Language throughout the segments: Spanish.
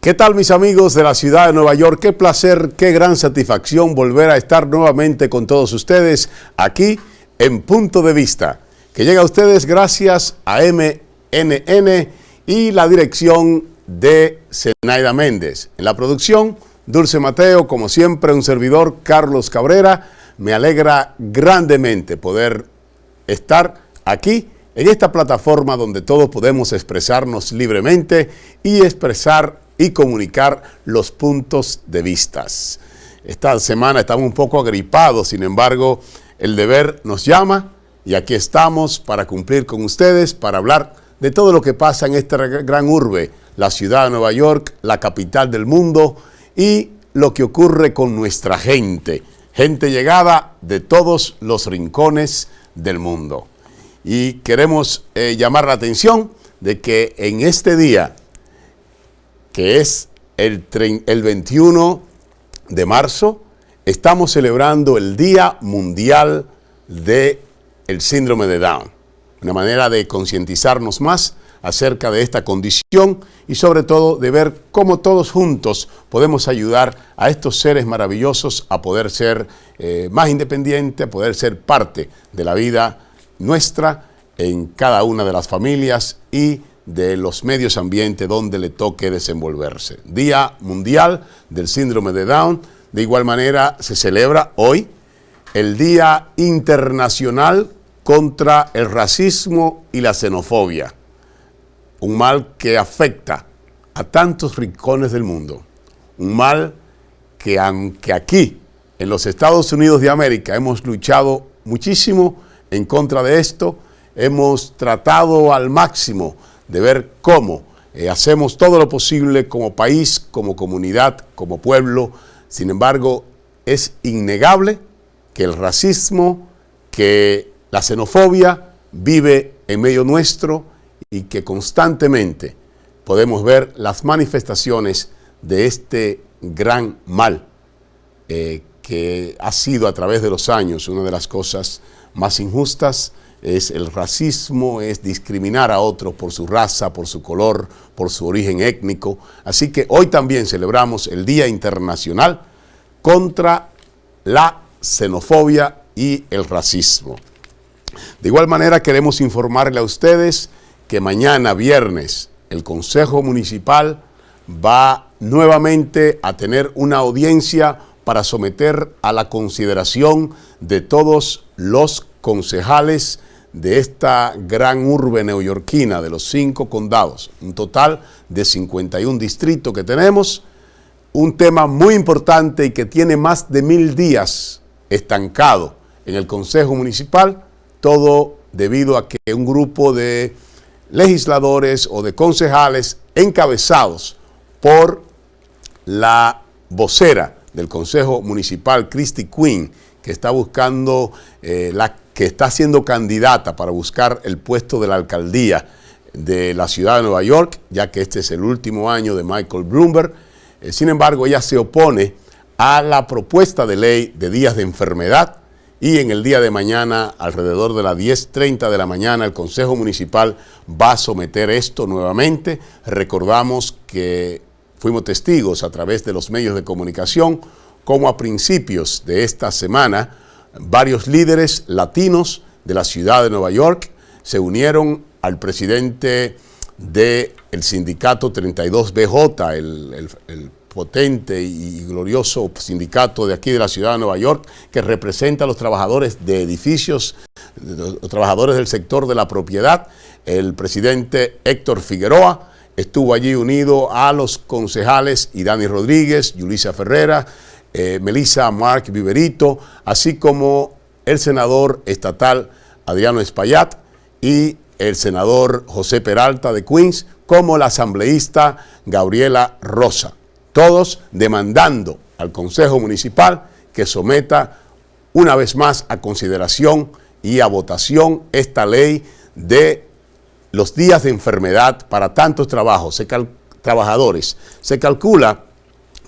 ¿Qué tal, mis amigos de la ciudad de Nueva York? Qué placer, qué gran satisfacción volver a estar nuevamente con todos ustedes aquí en Punto de Vista, que llega a ustedes gracias a MNN y la dirección de Zenaida Méndez. En la producción, Dulce Mateo, como siempre, un servidor, Carlos Cabrera. Me alegra grandemente poder estar aquí en esta plataforma donde todos podemos expresarnos libremente y expresar y comunicar los puntos de vista. Esta semana estamos un poco agripados, sin embargo, el deber nos llama y aquí estamos para cumplir con ustedes, para hablar de todo lo que pasa en esta gran urbe, la ciudad de Nueva York, la capital del mundo, y lo que ocurre con nuestra gente llegada de todos los rincones del mundo. Y queremos llamar la atención de que en este día, que es el 21 de marzo, estamos celebrando el Día Mundial del Síndrome de Down. Una manera de concientizarnos más acerca de esta condición y sobre todo de ver cómo todos juntos podemos ayudar a estos seres maravillosos a poder ser más independientes, a poder ser parte de la vida nuestra en cada una de las familias y de los medios ambientes donde le toque desenvolverse. Día Mundial del Síndrome de Down. De igual manera se celebra hoy el Día Internacional contra el Racismo y la Xenofobia, un mal que afecta a tantos rincones del mundo, un mal que aunque aquí en los Estados Unidos de América hemos luchado muchísimo en contra de esto, hemos tratado al máximo de ver cómo hacemos todo lo posible como país, como comunidad, como pueblo. Sin embargo, es innegable que el racismo, que la xenofobia vive en medio nuestro y que constantemente podemos ver las manifestaciones de este gran mal que ha sido a través de los años una de las cosas más injustas. Es el racismo, es discriminar a otros por su raza, por su color, por su origen étnico. Así que hoy también celebramos el Día Internacional contra la xenofobia y el racismo. De igual manera queremos informarle a ustedes que mañana viernes el Consejo Municipal va nuevamente a tener una audiencia para someter a la consideración de todos los concejales de esta gran urbe neoyorquina de los 5 condados, un total de 51 distritos que tenemos, un tema muy importante y que tiene más de 1000 días estancado en el Consejo Municipal, todo debido a que un grupo de legisladores o de concejales encabezados por la vocera del Consejo Municipal, Christy Quinn, que está buscando que está siendo candidata para buscar el puesto de la alcaldía de la ciudad de Nueva York, ya que este es el último año de Michael Bloomberg. Sin embargo, ella se opone a la propuesta de ley de días de enfermedad y en el día de mañana, alrededor de las 10:30 de la mañana, el Consejo Municipal va a someter esto nuevamente. Recordamos que fuimos testigos a través de los medios de comunicación como a principios de esta semana varios líderes latinos de la ciudad de Nueva York se unieron al presidente del sindicato 32BJ, el potente y glorioso sindicato de aquí de la ciudad de Nueva York, que representa a los trabajadores de edificios, los trabajadores del sector de la propiedad. El presidente Héctor Figueroa estuvo allí unido a los concejales Idani Rodríguez, Yulisa Ferrera, Melissa Mark Viverito, así como el senador estatal Adriano Espaillat y el senador José Peralta de Queens, como la asambleísta Gabriela Rosa, todos demandando al Consejo Municipal que someta una vez más a consideración y a votación esta ley de los días de enfermedad para tantos trabajadores. Se calcula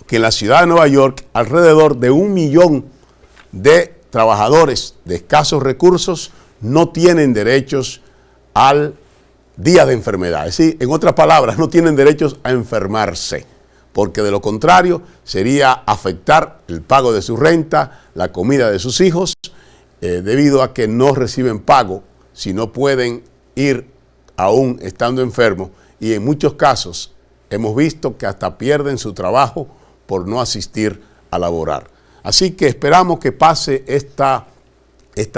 que en la ciudad de Nueva York alrededor de 1 millón de trabajadores de escasos recursos no tienen derechos al día de enfermedad. Es decir, en otras palabras, no tienen derechos a enfermarse porque de lo contrario sería afectar el pago de su renta, la comida de sus hijos, debido a que no reciben pago si no pueden ir aún estando enfermos, y en muchos casos hemos visto que hasta pierden su trabajo por no asistir a laborar. Así que esperamos que pase esta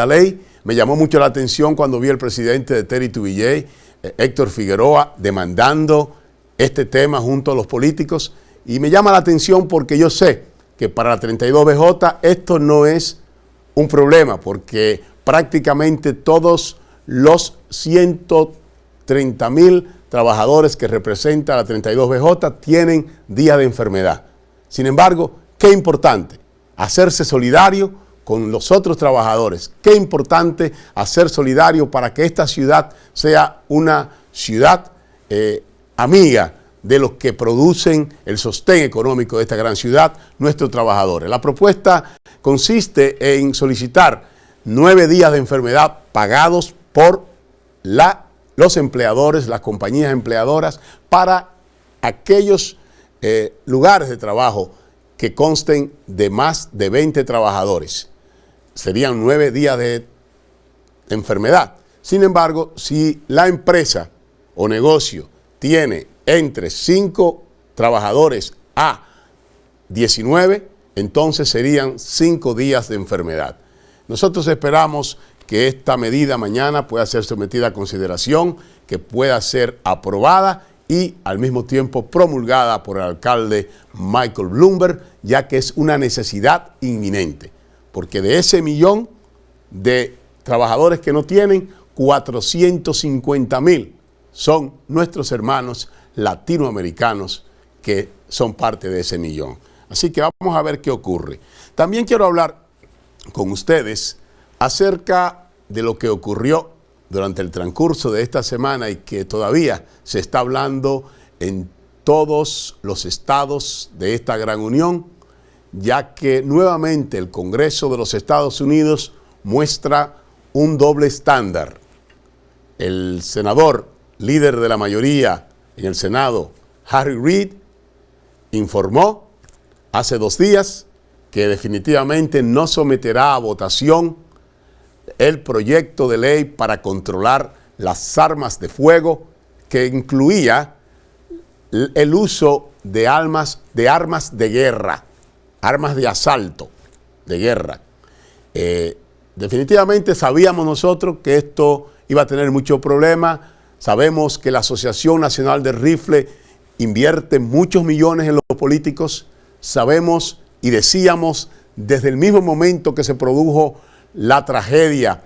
ley. Me llamó mucho la atención cuando vi al presidente de Terry Tubillé, Héctor Figueroa, demandando este tema junto a los políticos, y me llama la atención porque yo sé que para la 32BJ esto no es un problema, porque prácticamente todos los 130,000 trabajadores que representa la 32BJ tienen día de enfermedad. Sin embargo, qué importante hacerse solidario con los otros trabajadores. Qué importante hacer solidario para que esta ciudad sea una ciudad amiga de los que producen el sostén económico de esta gran ciudad, nuestros trabajadores. La propuesta consiste en solicitar 9 días de enfermedad pagados por los empleadores, las compañías empleadoras, para aquellos lugares de trabajo que consten de más de 20 trabajadores. Serían 9 días de enfermedad. Sin embargo, si la empresa o negocio tiene entre 5 trabajadores a 19, entonces serían 5 días de enfermedad. Nosotros esperamos que esta medida mañana pueda ser sometida a consideración, que pueda ser aprobada y al mismo tiempo promulgada por el alcalde Michael Bloomberg, ya que es una necesidad inminente, porque de ese 1,000,000 de trabajadores que no tienen, 450,000 son nuestros hermanos latinoamericanos que son parte de ese 1,000,000. Así que vamos a ver qué ocurre. También quiero hablar con ustedes acerca de lo que ocurrió durante el transcurso de esta semana y que todavía se está hablando en todos los estados de esta gran unión, ya que nuevamente el Congreso de los Estados Unidos muestra un doble estándar. El senador, líder de la mayoría en el Senado, Harry Reid, informó hace 2 días que definitivamente no someterá a votación el proyecto de ley para controlar las armas de fuego, que incluía el uso de armas de guerra, armas de asalto, de guerra. Definitivamente sabíamos nosotros que esto iba a tener mucho problema. Sabemos que la Asociación Nacional del Rifle invierte muchos millones en los políticos. Sabemos y decíamos desde el mismo momento que se produjo la tragedia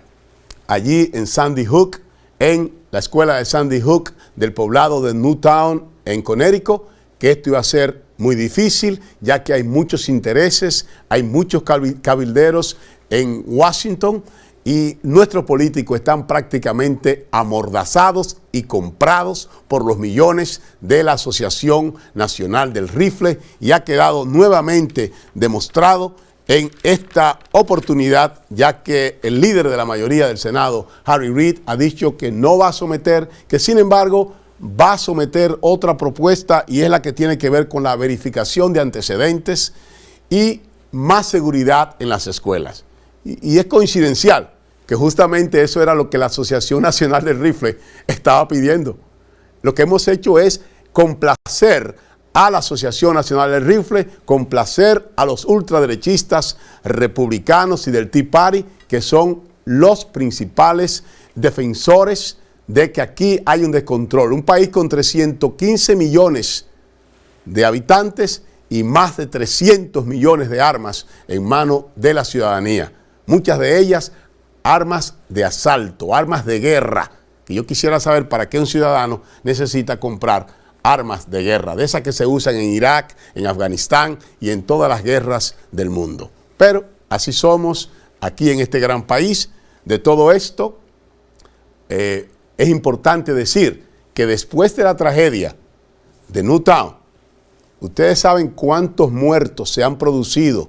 allí en Sandy Hook, en la escuela de Sandy Hook del poblado de Newtown en Connecticut, que esto iba a ser muy difícil, ya que hay muchos intereses, hay muchos cabilderos en Washington y nuestros políticos están prácticamente amordazados y comprados por los millones de la Asociación Nacional del Rifle, y ha quedado nuevamente demostrado en esta oportunidad, ya que el líder de la mayoría del Senado, Harry Reid, ha dicho que no va a someter, que sin embargo va a someter otra propuesta, y es la que tiene que ver con la verificación de antecedentes y más seguridad en las escuelas. Y es coincidencial que justamente eso era lo que la Asociación Nacional del Rifle estaba pidiendo. Lo que hemos hecho es complacer a la Asociación Nacional del Rifle, complacer a los ultraderechistas republicanos y del Tea Party, que son los principales defensores de que aquí hay un descontrol. Un país con 315 millones de habitantes y más de 300 millones de armas en manos de la ciudadanía. Muchas de ellas armas de asalto, armas de guerra, que yo quisiera saber para qué un ciudadano necesita comprar armas de guerra, de esas que se usan en Irak, en Afganistán y en todas las guerras del mundo. Pero así somos aquí en este gran país. De todo esto, es importante decir que después de la tragedia de Newtown, ustedes saben cuántos muertos se han producido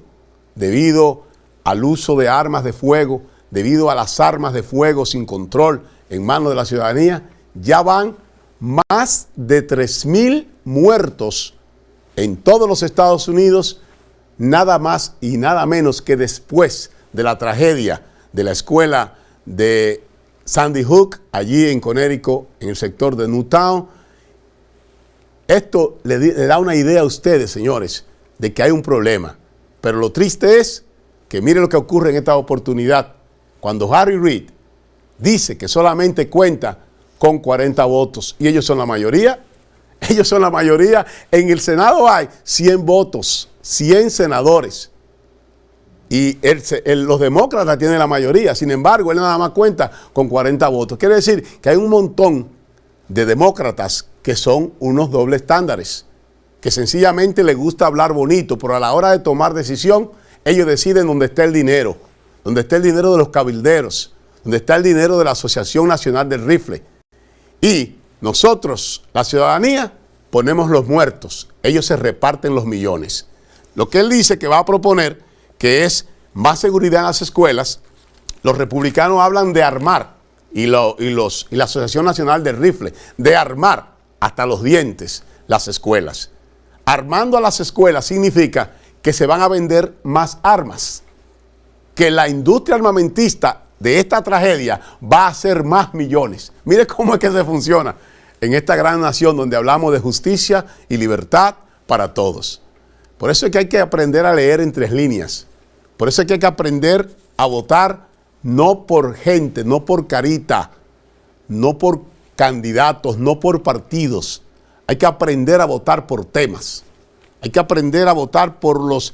debido al uso de armas de fuego, debido a las armas de fuego sin control en manos de la ciudadanía. Ya van más de 3,000 muertos en todos los Estados Unidos, nada más y nada menos que después de la tragedia de la escuela de Sandy Hook, allí en Connecticut, en el sector de Newtown. Esto le da una idea a ustedes, señores, de que hay un problema. Pero lo triste es que mire lo que ocurre en esta oportunidad. Cuando Harry Reid dice que solamente cuenta con 40 votos y ellos son la mayoría, en el Senado hay 100 votos, 100 senadores. Y los demócratas tienen la mayoría, sin embargo, él nada más cuenta con 40 votos. Quiere decir que hay un montón de demócratas que son unos dobles estándares, que sencillamente les gusta hablar bonito, pero a la hora de tomar decisión, ellos deciden dónde está el dinero de los cabilderos, dónde está el dinero de la Asociación Nacional del Rifle. Y nosotros, la ciudadanía, ponemos los muertos, ellos se reparten los millones. Lo que él dice que va a proponer, que es más seguridad en las escuelas, los republicanos hablan de armar, y la Asociación Nacional del Rifle, de armar hasta los dientes las escuelas. Armando a las escuelas significa que se van a vender más armas, que la industria armamentista de esta tragedia va a hacer más millones. Mire cómo es que se funciona en esta gran nación donde hablamos de justicia y libertad para todos. Por eso es que hay que aprender a leer en 3 líneas. Por eso es que hay que aprender a votar no por gente, no por carita, no por candidatos, no por partidos. Hay que aprender a votar por temas. Hay que aprender a votar por los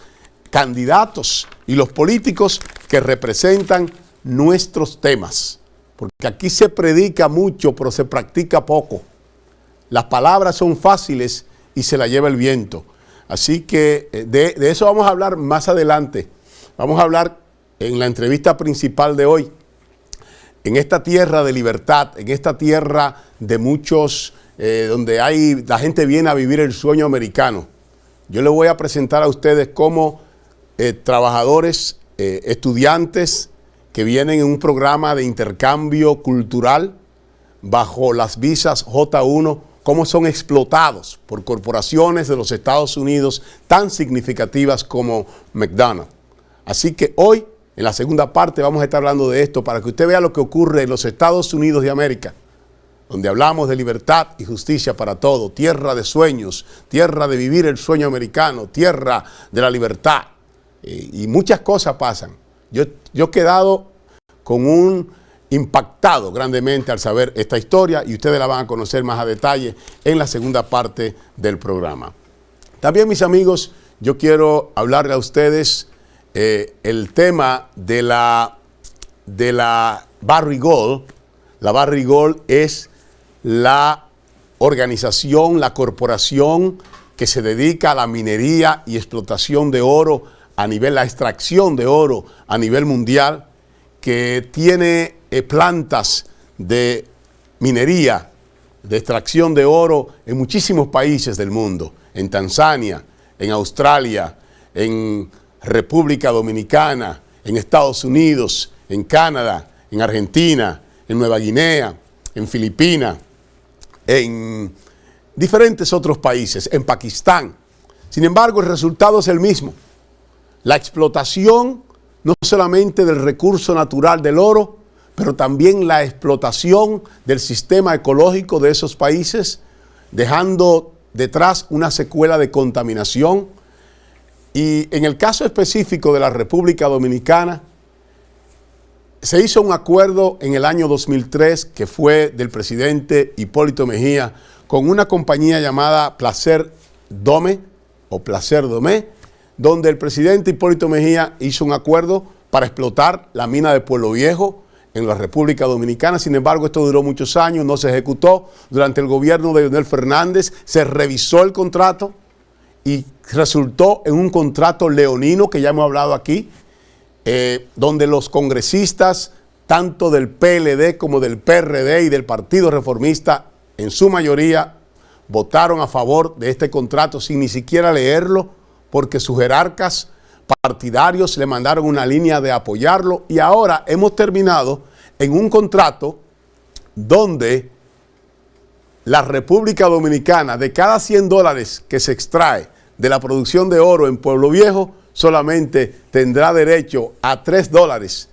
candidatos y los políticos que representan nuestros temas. Porque aquí se predica mucho, pero se practica poco. Las palabras son fáciles y se la lleva el viento. Así que de eso vamos a hablar más adelante. Vamos a hablar en la entrevista principal de hoy. En esta tierra de libertad, en esta tierra de muchos, donde la gente viene a vivir el sueño americano. Yo le voy a presentar a ustedes como trabajadores, estudiantes que vienen en un programa de intercambio cultural bajo las visas J1, cómo son explotados por corporaciones de los Estados Unidos tan significativas como McDonald's. Así que hoy, en la segunda parte, vamos a estar hablando de esto para que usted vea lo que ocurre en los Estados Unidos de América, donde hablamos de libertad y justicia para todo, tierra de sueños, tierra de vivir el sueño americano, tierra de la libertad. Y muchas cosas pasan. Yo he quedado impactado grandemente al saber esta historia y ustedes la van a conocer más a detalle en la segunda parte del programa. También, mis amigos, yo quiero hablarle a ustedes el tema de la Barrick Gold. La Barrick Gold es la organización, la corporación que se dedica a la minería y explotación de oro la extracción de oro a nivel mundial, que tiene plantas de minería, de extracción de oro en muchísimos países del mundo, en Tanzania, en Australia, en República Dominicana, en Estados Unidos, en Canadá, en Argentina, en Nueva Guinea, en Filipinas, en diferentes otros países, en Pakistán. Sin embargo, el resultado es el mismo. La explotación no solamente del recurso natural del oro, pero también la explotación del sistema ecológico de esos países, dejando detrás una secuela de contaminación. Y en el caso específico de la República Dominicana, se hizo un acuerdo en el año 2003 que fue del presidente Hipólito Mejía con una compañía llamada Placer Dome, donde el presidente Hipólito Mejía hizo un acuerdo para explotar la mina de Pueblo Viejo en la República Dominicana. Sin embargo, esto duró muchos años, no se ejecutó. Durante el gobierno de Leonel Fernández se revisó el contrato y resultó en un contrato leonino, que ya hemos hablado aquí, donde los congresistas, tanto del PLD como del PRD y del Partido Reformista, en su mayoría, votaron a favor de este contrato sin ni siquiera leerlo, porque sus jerarcas partidarios le mandaron una línea de apoyarlo, y ahora hemos terminado en un contrato donde la República Dominicana, de cada $100 que se extrae de la producción de oro en Pueblo Viejo solamente tendrá derecho a $3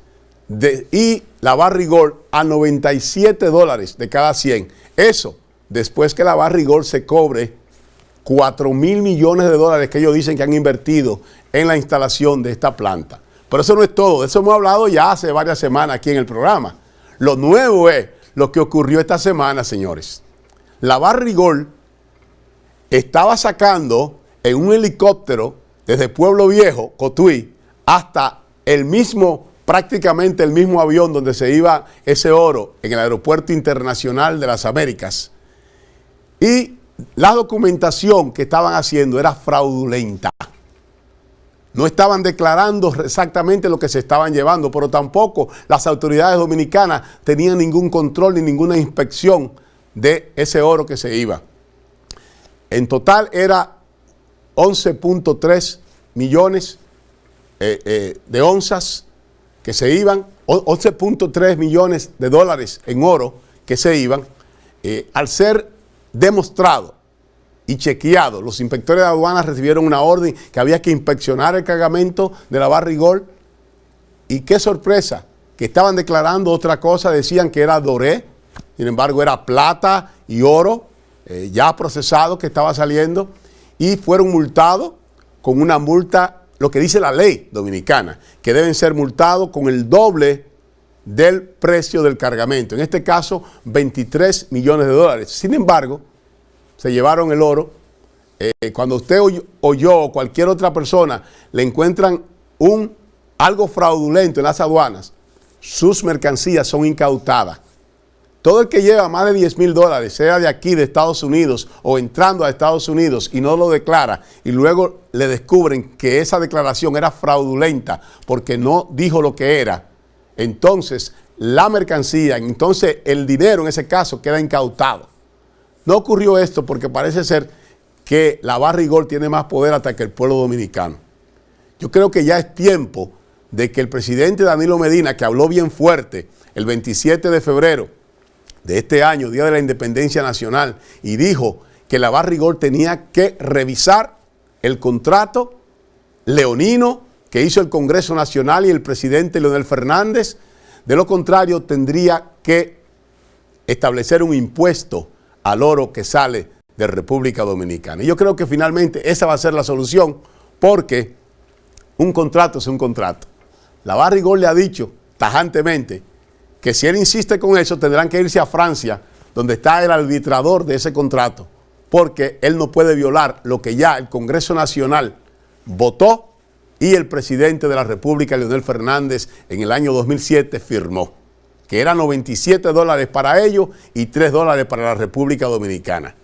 y la Barrick Gold a $97 de cada 100. Eso después que la Barrick Gold se cobre $4.000 millones que ellos dicen que han invertido en la instalación de esta planta. Pero eso no es todo, de eso hemos hablado ya hace varias semanas aquí en el programa. Lo nuevo es lo que ocurrió esta semana, señores. La Barrick Gold estaba sacando en un helicóptero desde Pueblo Viejo, Cotuí, hasta prácticamente el mismo avión donde se iba ese oro en el Aeropuerto Internacional de las Américas. Y la documentación que estaban haciendo era fraudulenta. No estaban declarando exactamente lo que se estaban llevando, pero tampoco las autoridades dominicanas tenían ningún control ni ninguna inspección de ese oro que se iba. En total era 11.3 millones de onzas que se iban, 11.3 millones de dólares en oro que se iban, al ser demostrado y chequeado. Los inspectores de aduanas recibieron una orden que había que inspeccionar el cargamento de la Barrick Gold. Y qué sorpresa, que estaban declarando otra cosa, decían que era doré, sin embargo era plata y oro ya procesado que estaba saliendo, y fueron multados con una multa, lo que dice la ley dominicana, que deben ser multados con el doble del precio del cargamento, en este caso $23 millones. Sin embargo, se llevaron el oro. Cuando usted o yo o cualquier otra persona le encuentran algo fraudulento en las aduanas, sus mercancías son incautadas. Todo el que lleva más de $10.000, sea de aquí, de Estados Unidos, o entrando a Estados Unidos y no lo declara, y luego le descubren que esa declaración era fraudulenta porque no dijo lo que era, entonces la mercancía, entonces el dinero en ese caso queda incautado. No ocurrió esto porque parece ser que la Barrick Gold tiene más poder hasta que el pueblo dominicano. Yo creo que ya es tiempo de que el presidente Danilo Medina, que habló bien fuerte el 27 de febrero de este año, Día de la Independencia Nacional, y dijo que la Barrick Gold tenía que revisar el contrato leonino que hizo el Congreso Nacional y el presidente Leonel Fernández. De lo contrario, tendría que establecer un impuesto al oro que sale de República Dominicana. Y yo creo que finalmente esa va a ser la solución, porque un contrato es un contrato. La Barrick Gold le ha dicho tajantemente que si él insiste con eso, tendrán que irse a Francia, donde está el arbitrador de ese contrato, porque él no puede violar lo que ya el Congreso Nacional votó y el presidente de la República, Leonel Fernández, en el año 2007 firmó, que eran $97 para ellos y $3 para la República Dominicana.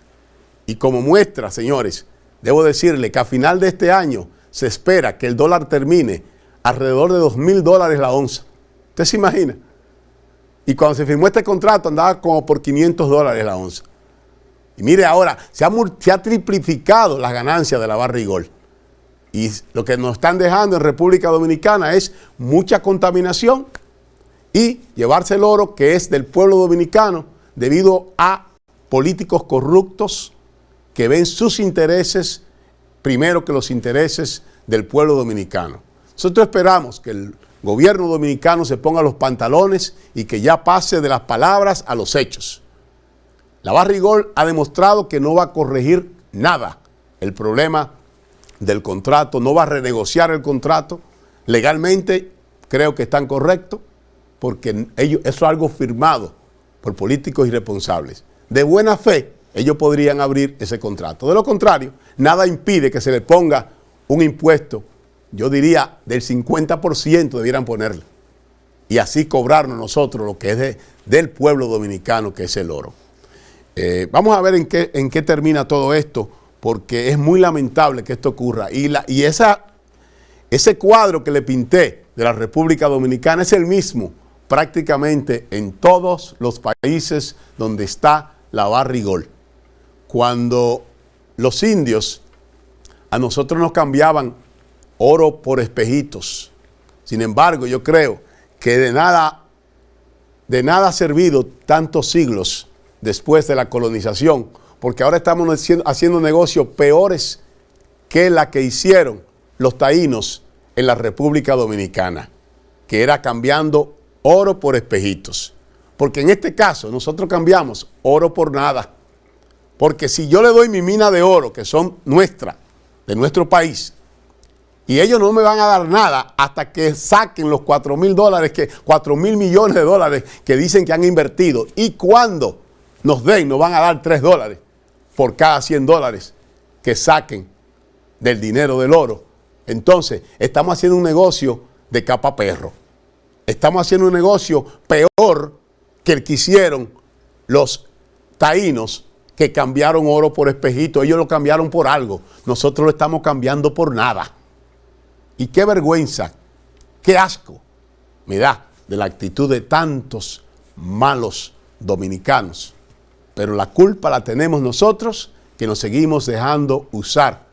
Y como muestra, señores, debo decirle que a final de este año se espera que el dólar termine alrededor de $2.000 la onza. ¿Usted se imagina? Y cuando se firmó este contrato andaba como por $500 la onza. Y mire ahora, se ha triplicado las ganancias de la Barrick Gold. Y lo que nos están dejando en República Dominicana es mucha contaminación y llevarse el oro que es del pueblo dominicano debido a políticos corruptos que ven sus intereses primero que los intereses del pueblo dominicano. Nosotros esperamos que el gobierno dominicano se ponga los pantalones y que ya pase de las palabras a los hechos. La Barrick Gold ha demostrado que no va a corregir nada el problema del contrato, no va a renegociar el contrato. Legalmente creo que están correctos porque eso es algo firmado por políticos irresponsables. De buena fe, ellos podrían abrir ese contrato. De lo contrario, nada impide que se le ponga un impuesto, yo diría del 50% debieran ponerle, y así cobrarnos nosotros lo que es del pueblo dominicano, que es el oro. Vamos a ver en qué termina todo esto, porque es muy lamentable que esto ocurra. Y ese cuadro que le pinté de la República Dominicana es el mismo prácticamente en todos los países donde está la Barrick Gold. Cuando los indios a nosotros nos cambiaban oro por espejitos. Sin embargo, yo creo que de nada ha servido tantos siglos después de la colonización, porque ahora estamos haciendo negocios peores que la que hicieron los taínos en la República Dominicana, que era cambiando oro por espejitos. Porque en este caso nosotros cambiamos oro por nada. Porque si yo le doy mi mina de oro, que son nuestras, de nuestro país, y ellos no me van a dar nada hasta que saquen los $4.000, 4.000 millones de dólares que dicen que han invertido. Y cuando nos den, nos van a dar $3 por cada $100 que saquen del dinero del oro. Entonces, estamos haciendo un negocio de capa perro. Estamos haciendo un negocio peor que el que hicieron los taínos, que cambiaron oro por espejito. Ellos lo cambiaron por algo. Nosotros lo estamos cambiando por nada. Y qué vergüenza, qué asco me da de la actitud de tantos malos dominicanos. Pero la culpa la tenemos nosotros, que nos seguimos dejando usar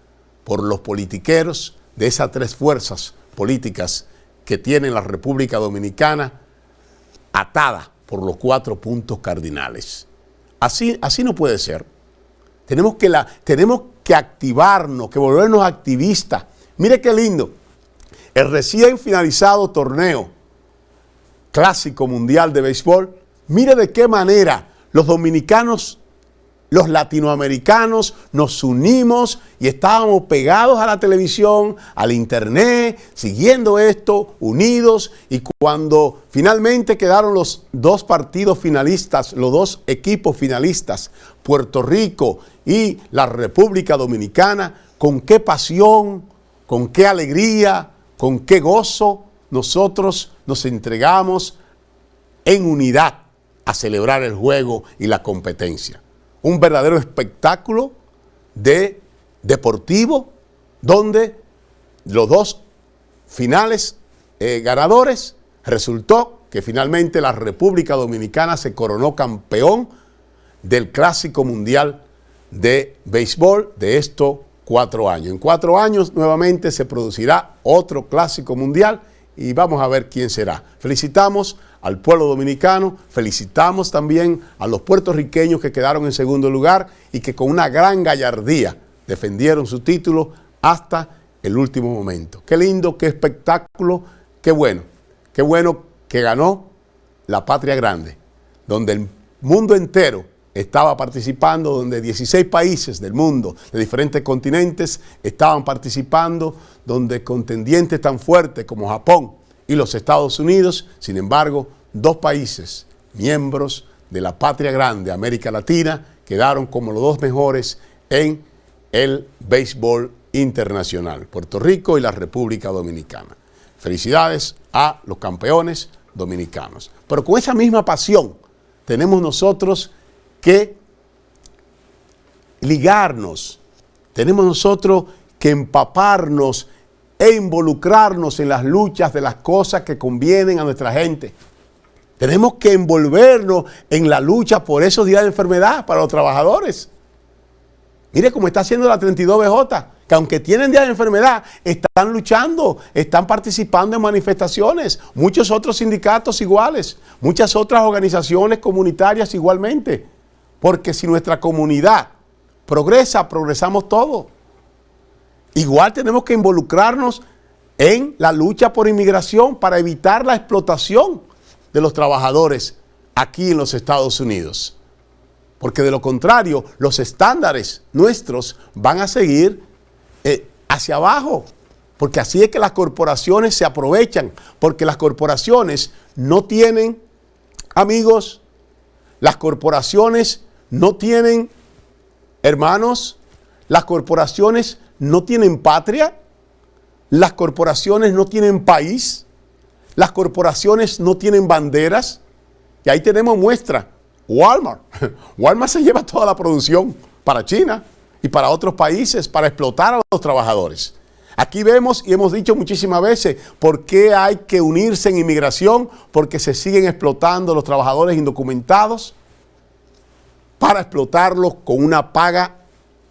por los politiqueros de esas tres fuerzas políticas que tiene la República Dominicana, atada por los 4 puntos cardinales. Así no puede ser. Tenemos que activarnos, que volvernos activistas. Mire qué lindo. El recién finalizado torneo clásico mundial de béisbol, mire de qué manera los dominicanos, los latinoamericanos nos unimos y estábamos pegados a la televisión, al internet, siguiendo esto, unidos. Y cuando finalmente quedaron los 2 partidos finalistas, los 2 equipos finalistas, Puerto Rico y la República Dominicana, con qué pasión, con qué alegría, con qué gozo nosotros nos entregamos en unidad a celebrar el juego y la competencia. Un verdadero espectáculo deportivo donde los 2 finales ganadores resultó que finalmente la República Dominicana se coronó campeón del Clásico Mundial de Béisbol de estos 4 años. En 4 años nuevamente se producirá otro Clásico Mundial y vamos a ver quién será. Felicitamos al pueblo dominicano, felicitamos también a los puertorriqueños que quedaron en segundo lugar y que con una gran gallardía defendieron su título hasta el último momento. Qué lindo, qué espectáculo, qué bueno que ganó la Patria Grande, donde el mundo entero estaba participando, donde 16 países del mundo, de diferentes continentes, estaban participando, donde contendientes tan fuertes como Japón y los Estados Unidos, sin embargo, 2 países, miembros de la Patria Grande, América Latina, quedaron como los 2 mejores en el béisbol internacional, Puerto Rico y la República Dominicana. Felicidades a los campeones dominicanos. Pero con esa misma pasión tenemos nosotros que ligarnos, tenemos nosotros que empaparnos e involucrarnos en las luchas de las cosas que convienen a nuestra gente. Tenemos que envolvernos en la lucha por esos días de enfermedad para los trabajadores. Mire cómo está haciendo la 32BJ, que aunque tienen días de enfermedad, están luchando, están participando en manifestaciones. Muchos otros sindicatos iguales, muchas otras organizaciones comunitarias igualmente. Porque si nuestra comunidad progresa, progresamos todos. Igual tenemos que involucrarnos en la lucha por inmigración para evitar la explotación de los trabajadores aquí en los Estados Unidos. Porque de lo contrario, los estándares nuestros van a seguir hacia abajo. Porque así es que las corporaciones se aprovechan. Porque las corporaciones no tienen amigos. Las corporaciones no tienen hermanos. Las corporaciones no tienen patria. Las corporaciones no tienen país. Las corporaciones no tienen banderas. Y ahí tenemos muestra. Walmart. Walmart se lleva toda la producción para China y para otros países para explotar a los trabajadores. Aquí vemos y hemos dicho muchísimas veces por qué hay que unirse en inmigración, porque se siguen explotando los trabajadores indocumentados para explotarlos con una paga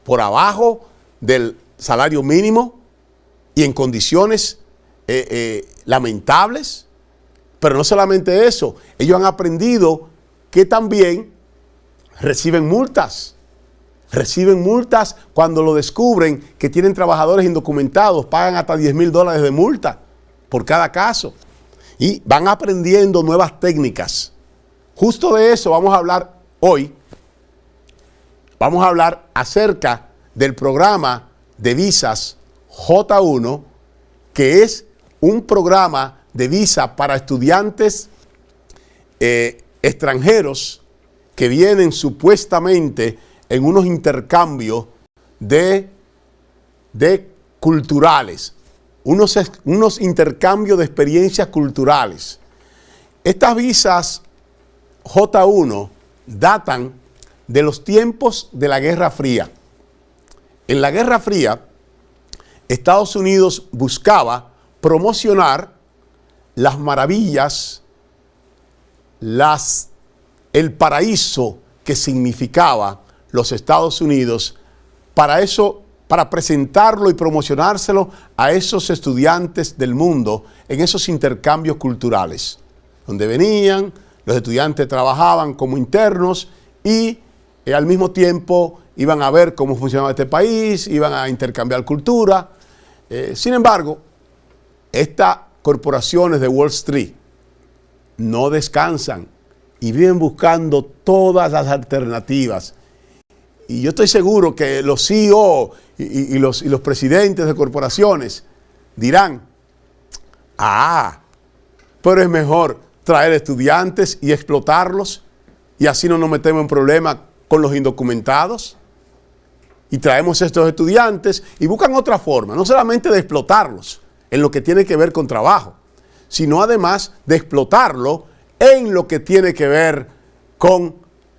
por abajo del salario mínimo y en condiciones lamentables. Pero no solamente eso, ellos han aprendido que también reciben multas. Reciben multas cuando lo descubren que tienen trabajadores indocumentados, pagan hasta $10,000 de multa por cada caso. Y van aprendiendo nuevas técnicas. Justo de eso vamos a hablar hoy. Vamos a hablar acerca del programa de visas J1, que es un programa de visa para estudiantes extranjeros que vienen supuestamente en unos intercambios de culturales, unos intercambios de experiencias culturales. Estas visas J1 datan de los tiempos de la Guerra Fría. En la Guerra Fría, Estados Unidos buscaba promocionar las maravillas, el paraíso que significaba los Estados Unidos, para presentarlo y promocionárselo a esos estudiantes del mundo en esos intercambios culturales, donde venían, los estudiantes trabajaban como internos y al mismo tiempo iban a ver cómo funcionaba este país, iban a intercambiar cultura. Sin embargo, estas corporaciones de Wall Street no descansan y viven buscando todas las alternativas. Y yo estoy seguro que los CEO y los presidentes de corporaciones dirán, pero es mejor traer estudiantes y explotarlos y así no nos metemos en problemas con los indocumentados. Y traemos estos estudiantes y buscan otra forma, no solamente de explotarlos en lo que tiene que ver con trabajo, sino además de explotarlo en lo que tiene que ver con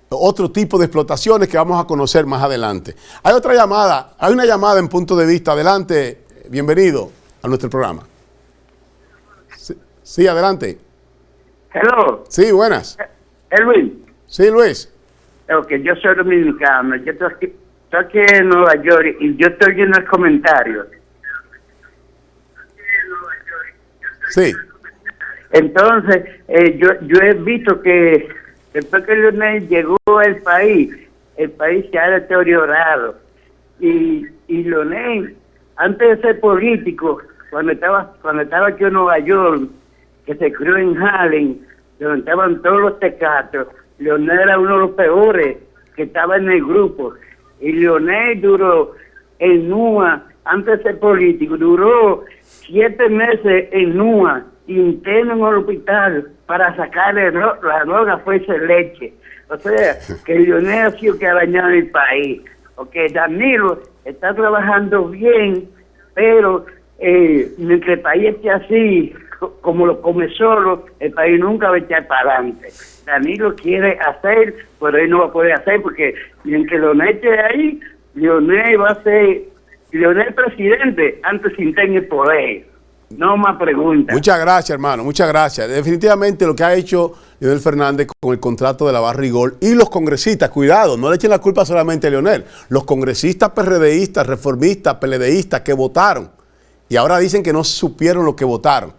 otro tipo de explotaciones que vamos a conocer más adelante. Hay una llamada en Punto de Vista. Adelante, bienvenido a nuestro programa. Sí, adelante. Hello. Sí, buenas. Luis. Sí, Luis. Ok, yo soy dominicano. Yo estoy aquí en Nueva York y yo estoy viendo el comentario. Sí. Entonces, yo he visto que después que Leonel llegó al país, el país se ha deteriorado. Y Leonel, antes de ser político, cuando estaba aquí en Nueva York, que se crió en Harlem, donde estaban todos los tecatos, Leonel era uno de los peores que estaba en el grupo. Y Leonel duró en NUA, antes de ser político, duró 7 meses en NUA, interno en el hospital, para sacarle la droga fuese leche. O sea, que Leonel ha sido que ha dañado el país. Okay, Danilo está trabajando bien, pero mientras el país esté así, como lo come solo, el país nunca va a echar para adelante. Danilo quiere hacer, pero él no va a poder hacer, porque mientras Leonel esté ahí, Leonel va a ser Leonel presidente antes sin tener poder. No más preguntas. Muchas gracias, hermano, muchas gracias. Definitivamente lo que ha hecho Leonel Fernández con el contrato de la Barrigol y los congresistas, cuidado, no le echen la culpa solamente a Leonel, los congresistas PRDistas, reformistas, PLDistas que votaron y ahora dicen que no supieron lo que votaron.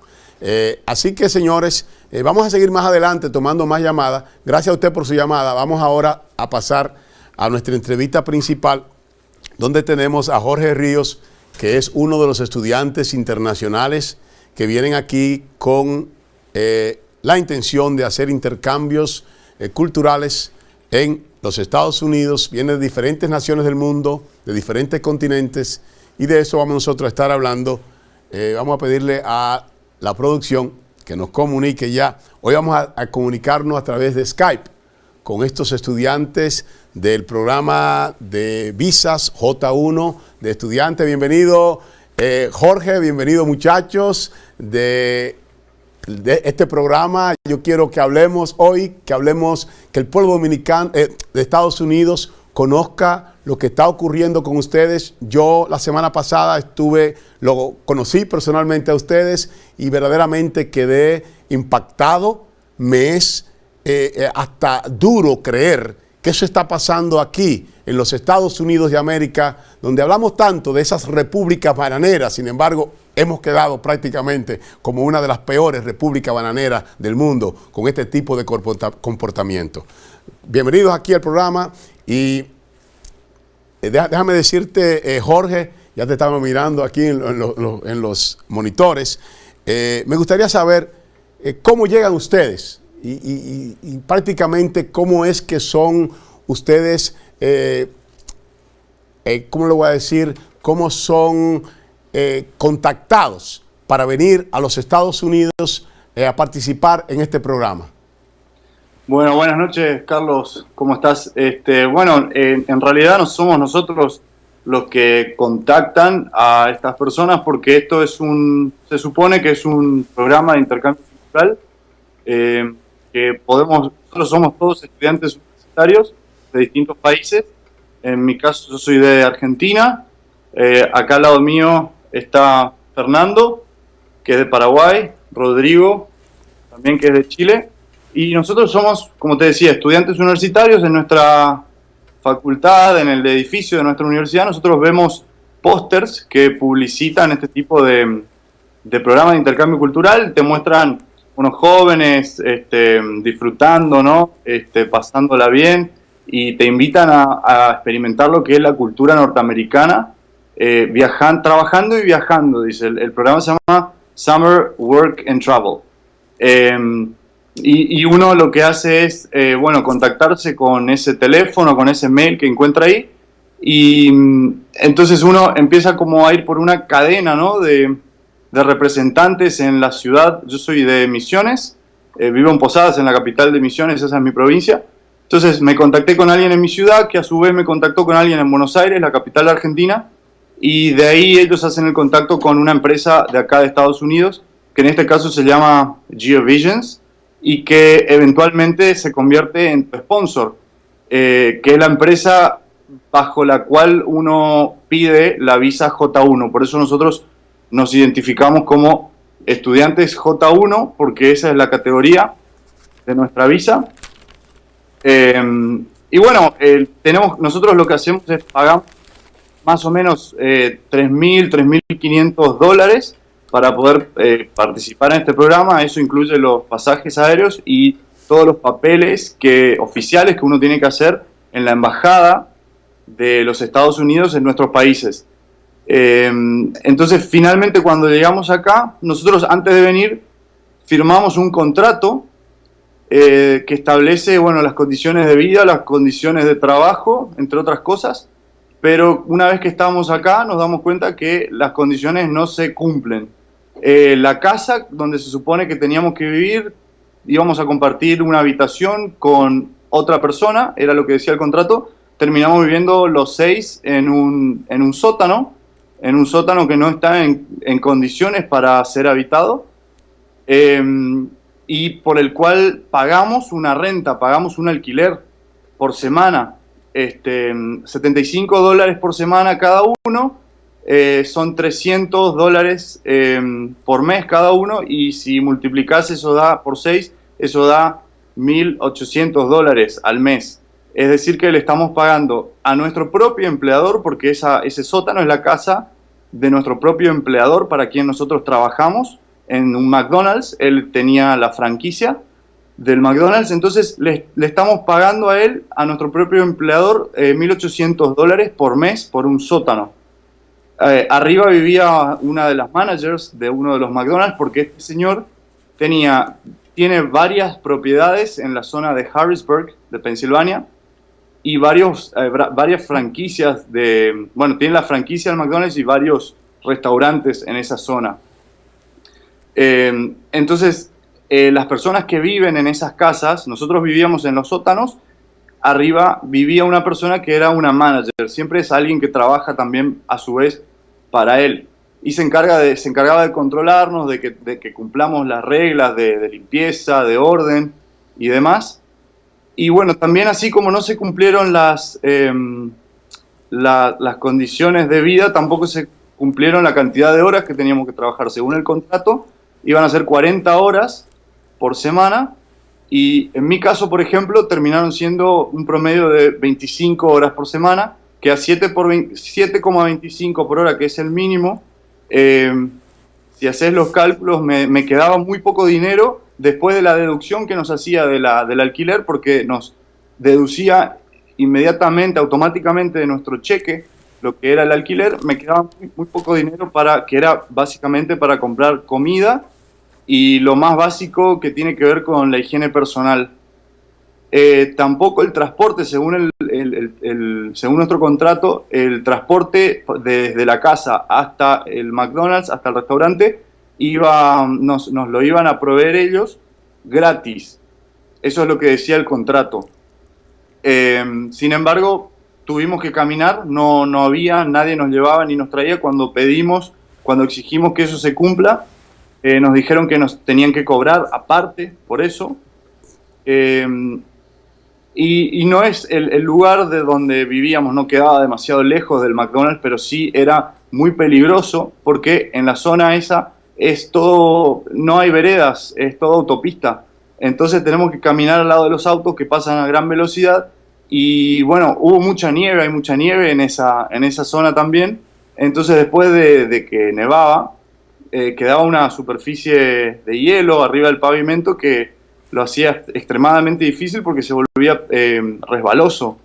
Así que, señores, vamos a seguir más adelante tomando más llamadas. Gracias a usted por su llamada. Vamos ahora a pasar a nuestra entrevista principal, donde tenemos a Jorge Ríos, que es uno de los estudiantes internacionales que vienen aquí con la intención de hacer intercambios culturales en los Estados Unidos. Viene de diferentes naciones del mundo, de diferentes continentes, y de eso vamos nosotros a estar hablando. Vamos a pedirle a la producción que nos comunique ya. Hoy vamos a comunicarnos a través de Skype con estos estudiantes del programa de visas J1 de estudiantes. Bienvenido Jorge, bienvenido muchachos de este programa. Yo quiero que hablemos hoy, que el pueblo dominicano de Estados Unidos conozca lo que está ocurriendo con ustedes. Yo la semana pasada lo conocí personalmente a ustedes y verdaderamente quedé impactado. Me es hasta duro creer que eso está pasando aquí en los Estados Unidos de América, donde hablamos tanto de esas repúblicas bananeras. Sin embargo, hemos quedado prácticamente como una de las peores repúblicas bananeras del mundo con este tipo de comportamiento. Bienvenidos aquí al programa y déjame decirte, Jorge, ya te estamos mirando aquí en los monitores. Me gustaría saber cómo llegan ustedes y prácticamente cómo es que son ustedes, ¿cómo le voy a decir? ¿Cómo son contactados para venir a los Estados Unidos a participar en este programa? Bueno, buenas noches, Carlos. ¿Cómo estás? Bueno, en realidad no somos nosotros los que contactan a estas personas, porque esto se supone que es un programa de intercambio cultural que nosotros somos todos estudiantes universitarios de distintos países. En mi caso, yo soy de Argentina. Acá al lado mío está Fernando, que es de Paraguay, Rodrigo, también que es de Chile. Y nosotros somos, como te decía, estudiantes universitarios. En nuestra facultad, en el edificio de nuestra universidad, nosotros vemos pósters que publicitan este tipo de programas de intercambio cultural. Te muestran unos jóvenes disfrutando, ¿no? Pasándola bien, y te invitan a experimentar lo que es la cultura norteamericana, trabajando y viajando. Dice, el programa se llama Summer Work and Travel. Y uno lo que hace es, contactarse con ese teléfono, con ese mail que encuentra ahí, y entonces uno empieza como a ir por una cadena, ¿no?, de representantes en la ciudad. Yo soy de Misiones, vivo en Posadas, en la capital de Misiones, esa es mi provincia. Entonces me contacté con alguien en mi ciudad, que a su vez me contactó con alguien en Buenos Aires, la capital de Argentina, y de ahí ellos hacen el contacto con una empresa de acá de Estados Unidos, que en este caso se llama GeoVisions, y que eventualmente se convierte en tu sponsor, que es la empresa bajo la cual uno pide la visa J1. Por eso nosotros nos identificamos como estudiantes J1, porque esa es la categoría de nuestra visa. Y bueno, nosotros lo que hacemos es pagar más o menos $3,000, $3,500 para poder participar en este programa. Eso incluye los pasajes aéreos y todos los papeles oficiales que uno tiene que hacer en la embajada de los Estados Unidos en nuestros países. Entonces, finalmente, cuando llegamos acá, nosotros antes de venir firmamos un contrato que establece, las condiciones de vida, las condiciones de trabajo, entre otras cosas. Pero una vez que estamos acá, nos damos cuenta que las condiciones no se cumplen. La casa donde se supone que teníamos que vivir, íbamos a compartir una habitación con otra persona, era lo que decía el contrato. Terminamos viviendo los 6 en un sótano que no está en condiciones para ser habitado, y por el cual pagamos una renta, pagamos un alquiler por semana, $75 por semana cada uno. Son $300 por mes cada uno, y si multiplicas eso por 6, eso da $1,800 al mes. Es decir, que le estamos pagando a nuestro propio empleador, porque ese sótano es la casa de nuestro propio empleador para quien nosotros trabajamos en un McDonald's. Él tenía la franquicia del McDonald's, entonces le estamos pagando a él, a nuestro propio empleador, $1,800 por mes por un sótano. Arriba vivía una de las managers de uno de los McDonald's, porque este señor tiene varias propiedades en la zona de Harrisburg, de Pensilvania, y varias franquicias tiene la franquicia del McDonald's y varios restaurantes en esa zona. Entonces, las personas que viven en esas casas, nosotros vivíamos en los sótanos, arriba vivía una persona que era una manager, siempre es alguien que trabaja también a su vez para él, y se encargaba de controlarnos, de que cumplamos las reglas de limpieza, de orden y demás. Y bueno, también así como no se cumplieron las condiciones de vida, tampoco se cumplieron la cantidad de horas que teníamos que trabajar. Según el contrato, iban a ser 40 horas por semana, y en mi caso, por ejemplo, terminaron siendo un promedio de 25 horas por semana, que a 7,25 por hora, que es el mínimo, si haces los cálculos, me quedaba muy poco dinero después de la deducción que nos hacía del alquiler, porque nos deducía inmediatamente, automáticamente de nuestro cheque, lo que era el alquiler, me quedaba muy poco dinero que era básicamente para comprar comida y lo más básico que tiene que ver con la higiene personal. Tampoco el transporte, según según nuestro contrato, el transporte desde la casa hasta el McDonald's, hasta el restaurante, nos lo iban a proveer ellos gratis. Eso es lo que decía el contrato. Sin embargo, tuvimos que caminar, no había, nadie nos llevaba ni nos traía. Cuando exigimos que eso se cumpla, nos dijeron que nos tenían que cobrar aparte por eso. Y no es el lugar de donde vivíamos, no quedaba demasiado lejos del McDonald's, pero sí era muy peligroso porque en la zona esa es todo, no hay veredas, es todo autopista. Entonces tenemos que caminar al lado de los autos que pasan a gran velocidad y bueno, hubo mucha nieve, hay mucha nieve en esa zona también. Entonces después de que nevaba, quedaba una superficie de hielo arriba del pavimento que lo hacía extremadamente difícil porque se volvía resbaloso.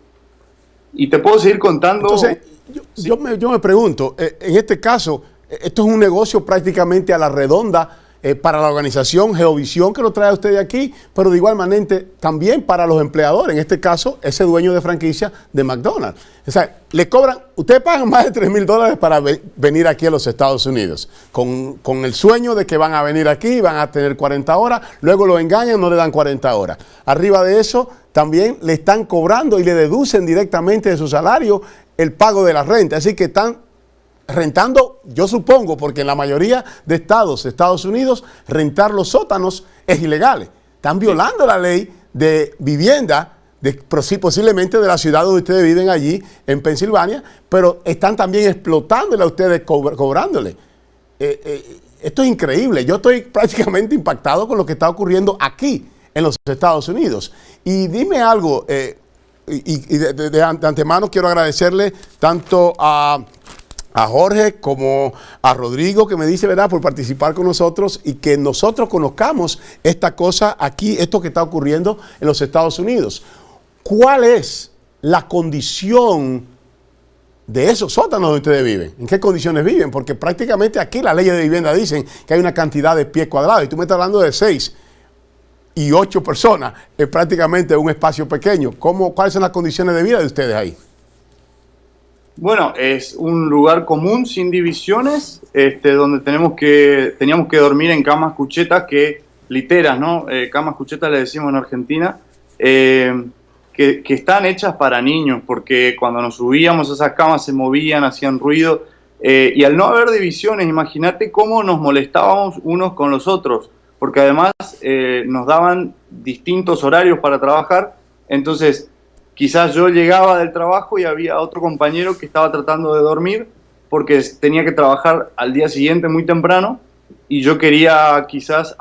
Y te puedo seguir contando. Entonces, yo me pregunto, en este caso, esto es un negocio prácticamente a la redonda para la organización Geovisión que lo trae a usted de aquí, pero de igual manera también para los empleadores, en este caso, ese dueño de franquicia de McDonald's. O sea, le cobran, ustedes pagan más de $3,000 para venir aquí a los Estados Unidos, con el sueño de que van a venir aquí, van a tener 40 horas, luego lo engañan, no le dan 40 horas. Arriba de eso, también le están cobrando y le deducen directamente de su salario el pago de la renta. Así que están rentando, yo supongo, porque en la mayoría de Estados Unidos, rentar los sótanos es ilegal. Están violando la ley de vivienda, posiblemente de la ciudad donde ustedes viven allí, en Pensilvania, pero están también explotándole a ustedes, cobrándole. Esto es increíble. Yo estoy prácticamente impactado con lo que está ocurriendo aquí, en los Estados Unidos. Y dime algo, de antemano quiero agradecerle tanto a Jorge como a Rodrigo, que me dice, ¿verdad?, por participar con nosotros y que nosotros conozcamos esta cosa aquí, esto que está ocurriendo en los Estados Unidos. ¿Cuál es la condición de esos sótanos donde ustedes viven? ¿En qué condiciones viven? Porque prácticamente aquí las leyes de vivienda dicen que hay una cantidad de pies cuadrados y tú me estás hablando de 6 y 8 personas, es prácticamente un espacio pequeño. ¿Cuáles son las condiciones de vida de ustedes ahí? Bueno, es un lugar común, sin divisiones, donde teníamos que dormir en camas cuchetas, literas, ¿no? Camas cuchetas le decimos en Argentina, que están hechas para niños, porque cuando nos subíamos a esas camas se movían, hacían ruido, y al no haber divisiones, imagínate cómo nos molestábamos unos con los otros, porque además nos daban distintos horarios para trabajar, entonces quizás yo llegaba del trabajo y había otro compañero que estaba tratando de dormir porque tenía que trabajar al día siguiente muy temprano y yo quería quizás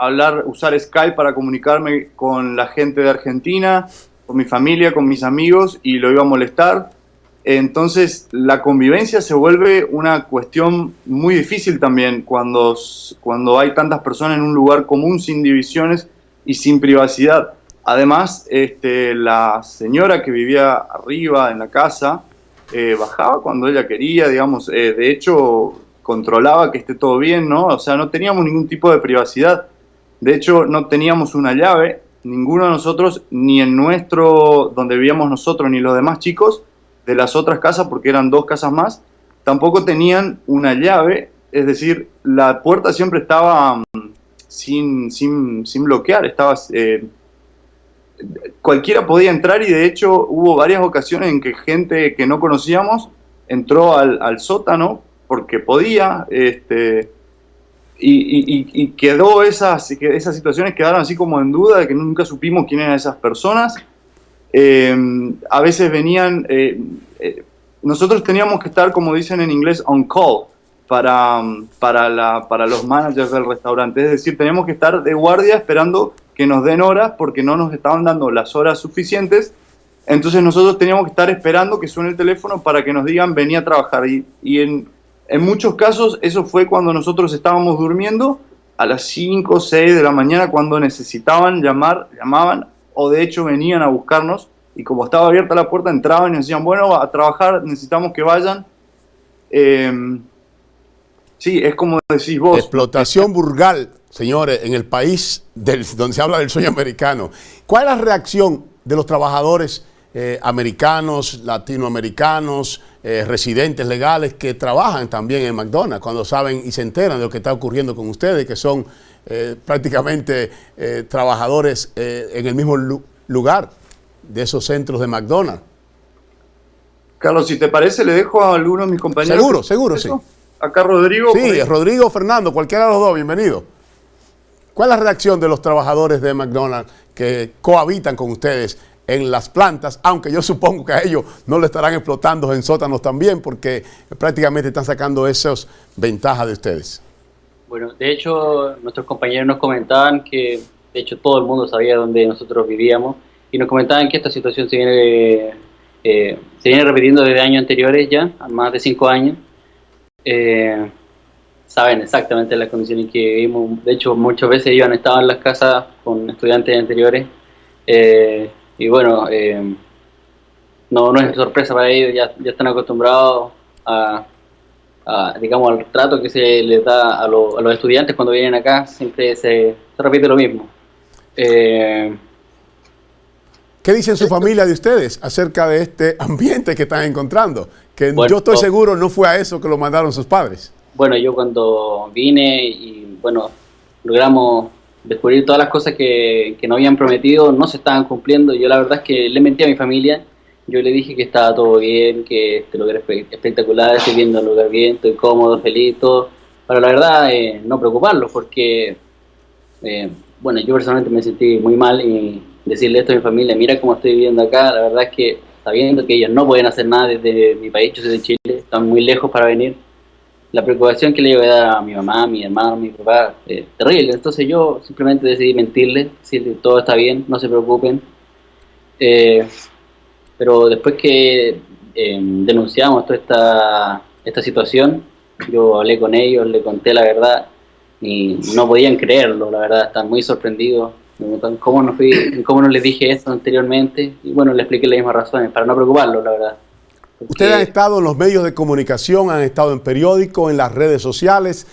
usar Skype para comunicarme con la gente de Argentina, con mi familia, con mis amigos y lo iba a molestar. Entonces la convivencia se vuelve una cuestión muy difícil también cuando hay tantas personas en un lugar común sin divisiones y sin privacidad. Además, la señora que vivía arriba en la casa bajaba cuando ella quería, digamos, de hecho controlaba que esté todo bien, ¿no? O sea, no teníamos ningún tipo de privacidad. De hecho, no teníamos una llave, ninguno de nosotros, ni en donde vivíamos nosotros, ni los demás chicos de las otras casas, porque eran 2 casas más, tampoco tenían una llave, es decir, la puerta siempre estaba sin bloquear, estaba... cualquiera podía entrar y de hecho hubo varias ocasiones en que gente que no conocíamos entró al sótano porque podía, y quedó esas situaciones quedaron así como en duda de que nunca supimos quién eran esas personas. A veces venían, nosotros teníamos que estar, como dicen en inglés, on call para los managers del restaurante, es decir, teníamos que estar de guardia esperando que nos den horas porque no nos estaban dando las horas suficientes, entonces nosotros teníamos que estar esperando que suene el teléfono para que nos digan vení a trabajar y en muchos casos eso fue cuando nosotros estábamos durmiendo a las 5 o 6 de la mañana cuando necesitaban llamaban o de hecho venían a buscarnos y como estaba abierta la puerta, entraban y nos decían, bueno, a trabajar, necesitamos que vayan. Sí, es como decís vos. Explotación burgal, señores, en el país donde se habla del sueño americano. ¿Cuál es la reacción de los trabajadores americanos, latinoamericanos, residentes legales que trabajan también en McDonald's cuando saben y se enteran de lo que está ocurriendo con ustedes, que son prácticamente trabajadores en el mismo lugar de esos centros de McDonald's? Carlos, si te parece, le dejo a alguno de mis compañeros. Seguro, seguro, sí. Acá Rodrigo. Sí, Rodrigo, Fernando, cualquiera de los dos, bienvenido. ¿Cuál es la reacción de los trabajadores de McDonald's que cohabitan con ustedes en las plantas? Aunque yo supongo que a ellos no le estarán explotando en sótanos también, porque prácticamente están sacando esas ventajas de ustedes. Bueno, de hecho, nuestros compañeros nos comentaban que, de hecho, todo el mundo sabía dónde nosotros vivíamos, y nos comentaban que esta situación se viene repitiendo desde años anteriores ya, más de 5 años. Saben exactamente las condiciones que vivimos. De hecho, muchas veces ellos han estado en las casas con estudiantes anteriores, y bueno, no es sorpresa para ellos, ya están acostumbrados digamos, al trato que se les da a los estudiantes cuando vienen acá. Siempre se repite lo mismo. ¿Qué dicen su familia de ustedes acerca de este ambiente que están encontrando? Que bueno, yo estoy seguro no fue a eso que lo mandaron sus padres. Bueno, yo cuando vine y bueno, logramos descubrir todas las cosas que nos habían prometido, no se estaban cumpliendo. Yo la verdad es que le mentí a mi familia. Yo le dije que estaba todo bien, que este lugar es espectacular, estoy viendo el lugar bien, estoy cómodo, feliz, todo. Pero la verdad, no preocuparlos, porque bueno, yo personalmente me sentí muy mal, y decirle esto a mi familia, mira cómo estoy viviendo acá, la verdad es que sabiendo que ellos no pueden hacer nada desde mi país, yo soy de Chile, están muy lejos para venir. La preocupación que le iba a dar a mi mamá, a mi hermano, a mi papá, terrible. Entonces yo simplemente decidí mentirle, decirle todo está bien, no se preocupen. Pero después que denunciamos toda esta situación, yo hablé con ellos, le conté la verdad y no podían creerlo, la verdad, están muy sorprendidos. Me preguntan cómo no les dije esto anteriormente, y bueno, le expliqué las mismas razones, para no preocuparlos, la verdad. Ustedes han estado en los medios de comunicación, han estado en periódicos, en las redes sociales.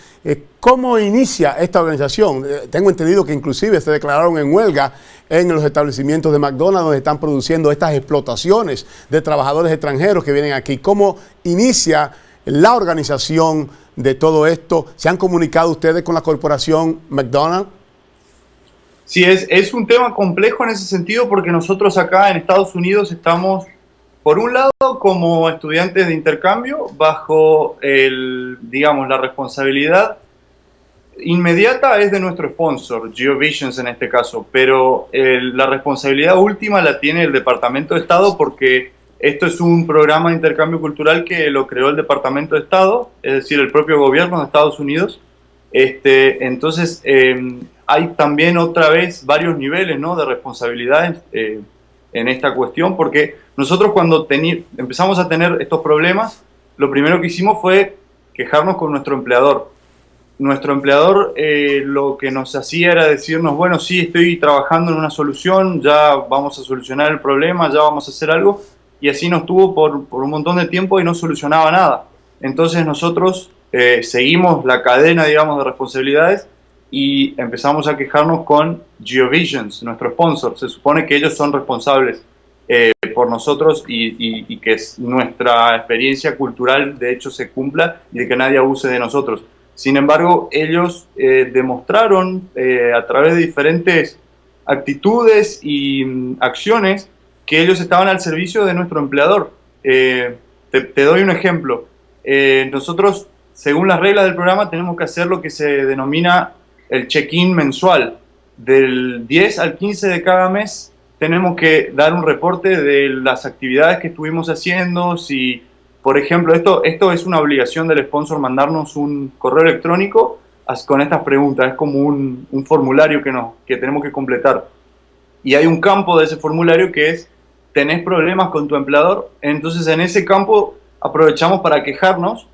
¿Cómo inicia esta organización? Tengo entendido que inclusive se declararon en huelga en los establecimientos de McDonald's donde están produciendo estas explotaciones de trabajadores extranjeros que vienen aquí. ¿Cómo inicia la organización de todo esto? ¿Se han comunicado ustedes con la corporación McDonald's? Sí, es un tema complejo en ese sentido, porque nosotros acá en Estados Unidos estamos, por un lado, como estudiantes de intercambio, bajo digamos, la responsabilidad inmediata es de nuestro sponsor, GeoVisions en este caso, pero la responsabilidad última la tiene el Departamento de Estado, porque esto es un programa de intercambio cultural que lo creó el Departamento de Estado, es decir, el propio gobierno de Estados Unidos. Entonces, hay también otra vez varios niveles, ¿no?, de responsabilidades en esta cuestión, porque nosotros cuando empezamos a tener estos problemas, lo primero que hicimos fue quejarnos con nuestro empleador. Nuestro empleador lo que nos hacía era decirnos, bueno, sí, estoy trabajando en una solución, ya vamos a solucionar el problema, ya vamos a hacer algo, y así nos tuvo por un montón de tiempo y no solucionaba nada. Entonces nosotros seguimos la cadena, digamos, de responsabilidades y empezamos a quejarnos con GeoVisions, nuestro sponsor. Se supone que ellos son responsables por nosotros y que nuestra experiencia cultural de hecho se cumpla y de que nadie abuse de nosotros. Sin embargo, ellos demostraron a través de diferentes actitudes y acciones que ellos estaban al servicio de nuestro empleador. Te doy un ejemplo. Nosotros, según las reglas del programa, tenemos que hacer lo que se denomina el check-in mensual. Del 10 al 15 de cada mes tenemos que dar un reporte de las actividades que estuvimos haciendo. Si, por ejemplo, esto es una obligación del sponsor, mandarnos un correo electrónico con estas preguntas. Es como un formulario que tenemos que completar. Y hay un campo de ese formulario que es: ¿tenés problemas con tu empleador? Entonces, en ese campo aprovechamos para quejarnos.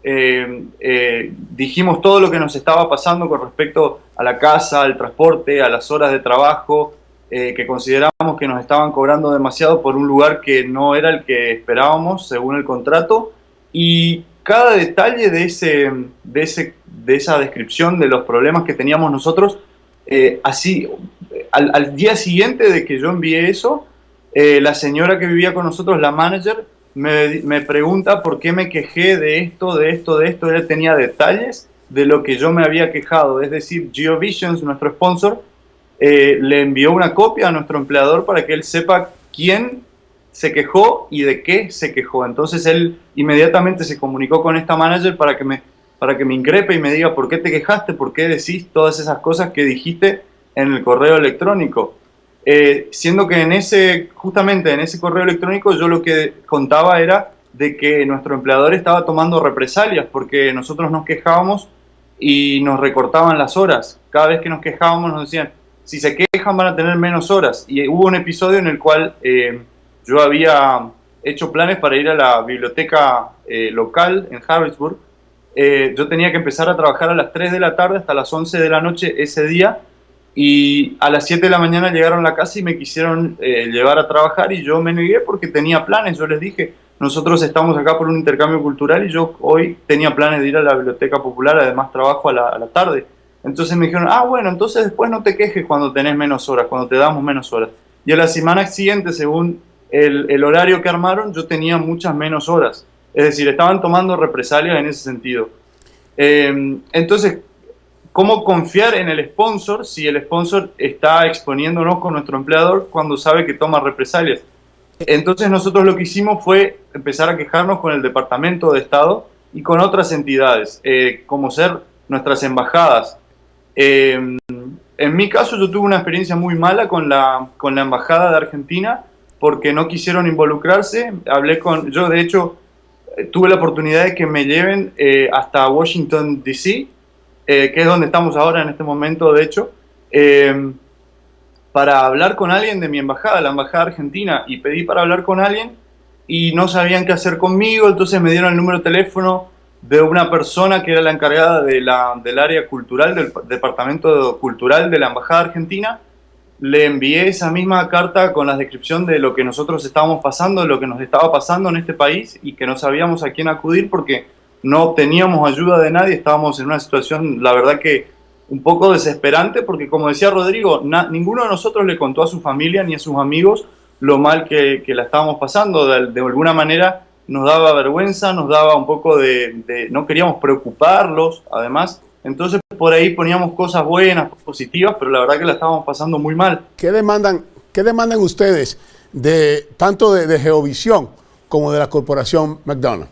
Dijimos todo lo que nos estaba pasando con respecto a la casa, al transporte, a las horas de trabajo, que consideramos que nos estaban cobrando demasiado por un lugar que no era el que esperábamos según el contrato, y cada detalle de esa descripción de los problemas que teníamos nosotros, así, al día siguiente de que yo envié eso, la señora que vivía con nosotros, la manager, me pregunta por qué me quejé de esto. Ella tenía detalles de lo que yo me había quejado, es decir, GeoVisions, nuestro sponsor, le envió una copia a nuestro empleador para que él sepa quién se quejó y de qué se quejó. Entonces él inmediatamente se comunicó con esta manager para que me increpe y me diga por qué te quejaste, por qué decís todas esas cosas que dijiste en el correo electrónico. Siendo que justamente en ese correo electrónico yo lo que contaba era de que nuestro empleador estaba tomando represalias porque nosotros nos quejábamos y nos recortaban las horas. Cada vez que nos quejábamos nos decían, si se quejan van a tener menos horas. Y hubo un episodio en el cual yo había hecho planes para ir a la biblioteca local en Harrisburg. Yo tenía que empezar a trabajar a las 3 de la tarde hasta las 11 de la noche ese día, y a las 7 de la mañana llegaron a la casa y me quisieron llevar a trabajar, y yo me negué porque tenía planes. Yo les dije, nosotros estamos acá por un intercambio cultural y yo hoy tenía planes de ir a la biblioteca popular, además trabajo a la tarde. Entonces me dijeron, bueno, entonces después no te quejes cuando tenés menos horas, cuando te damos menos horas. Y a la semana siguiente, según el horario que armaron, yo tenía muchas menos horas. Es decir, estaban tomando represalias en ese sentido. Entonces, ¿cómo confiar en el sponsor si el sponsor está exponiéndonos con nuestro empleador cuando sabe que toma represalias? Entonces nosotros lo que hicimos fue empezar a quejarnos con el Departamento de Estado y con otras entidades, como ser nuestras embajadas. En mi caso yo tuve una experiencia muy mala con la Embajada de Argentina porque no quisieron involucrarse. Yo de hecho tuve la oportunidad de que me lleven hasta Washington, D.C., que es donde estamos ahora en este momento, de hecho, para hablar con alguien de mi embajada, la embajada argentina, y pedí para hablar con alguien y no sabían qué hacer conmigo. Entonces me dieron el número de teléfono de una persona que era la encargada del área cultural, del departamento cultural de la embajada argentina. Le envié esa misma carta con la descripción de lo que nosotros estábamos pasando, lo que nos estaba pasando en este país, y que no sabíamos a quién acudir porque no obteníamos ayuda de nadie. Estábamos en una situación, la verdad que un poco desesperante, porque como decía Rodrigo, ninguno de nosotros le contó a su familia ni a sus amigos lo mal que la estábamos pasando. De alguna manera nos daba vergüenza, nos daba un poco no queríamos preocuparlos, además. Entonces por ahí poníamos cosas buenas, positivas, pero la verdad que la estábamos pasando muy mal. ¿Qué demandan ustedes tanto de GeoVision como de la corporación McDonald's?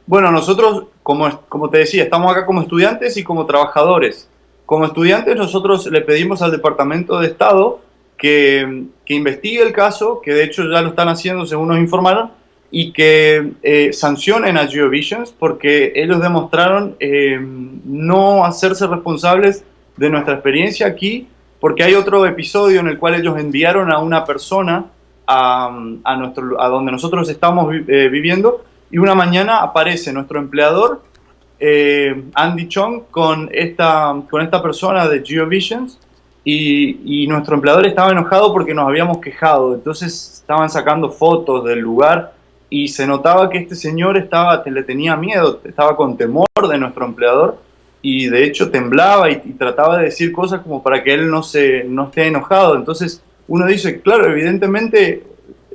Bueno, nosotros, como te decía, estamos acá como estudiantes y como trabajadores. Como estudiantes nosotros le pedimos al Departamento de Estado que investigue el caso, que de hecho ya lo están haciendo según nos informaron, y que sancionen a GeoVisions porque ellos demostraron no hacerse responsables de nuestra experiencia aquí, porque hay otro episodio en el cual ellos enviaron a una persona a donde nosotros estamos viviendo, y una mañana aparece nuestro empleador, Andy Chong, con esta persona de GeoVisions, y nuestro empleador estaba enojado porque nos habíamos quejado. Entonces estaban sacando fotos del lugar y se notaba que este señor le tenía miedo, estaba con temor de nuestro empleador, y de hecho temblaba y trataba de decir cosas como para que él no esté enojado. Entonces uno dice, claro, evidentemente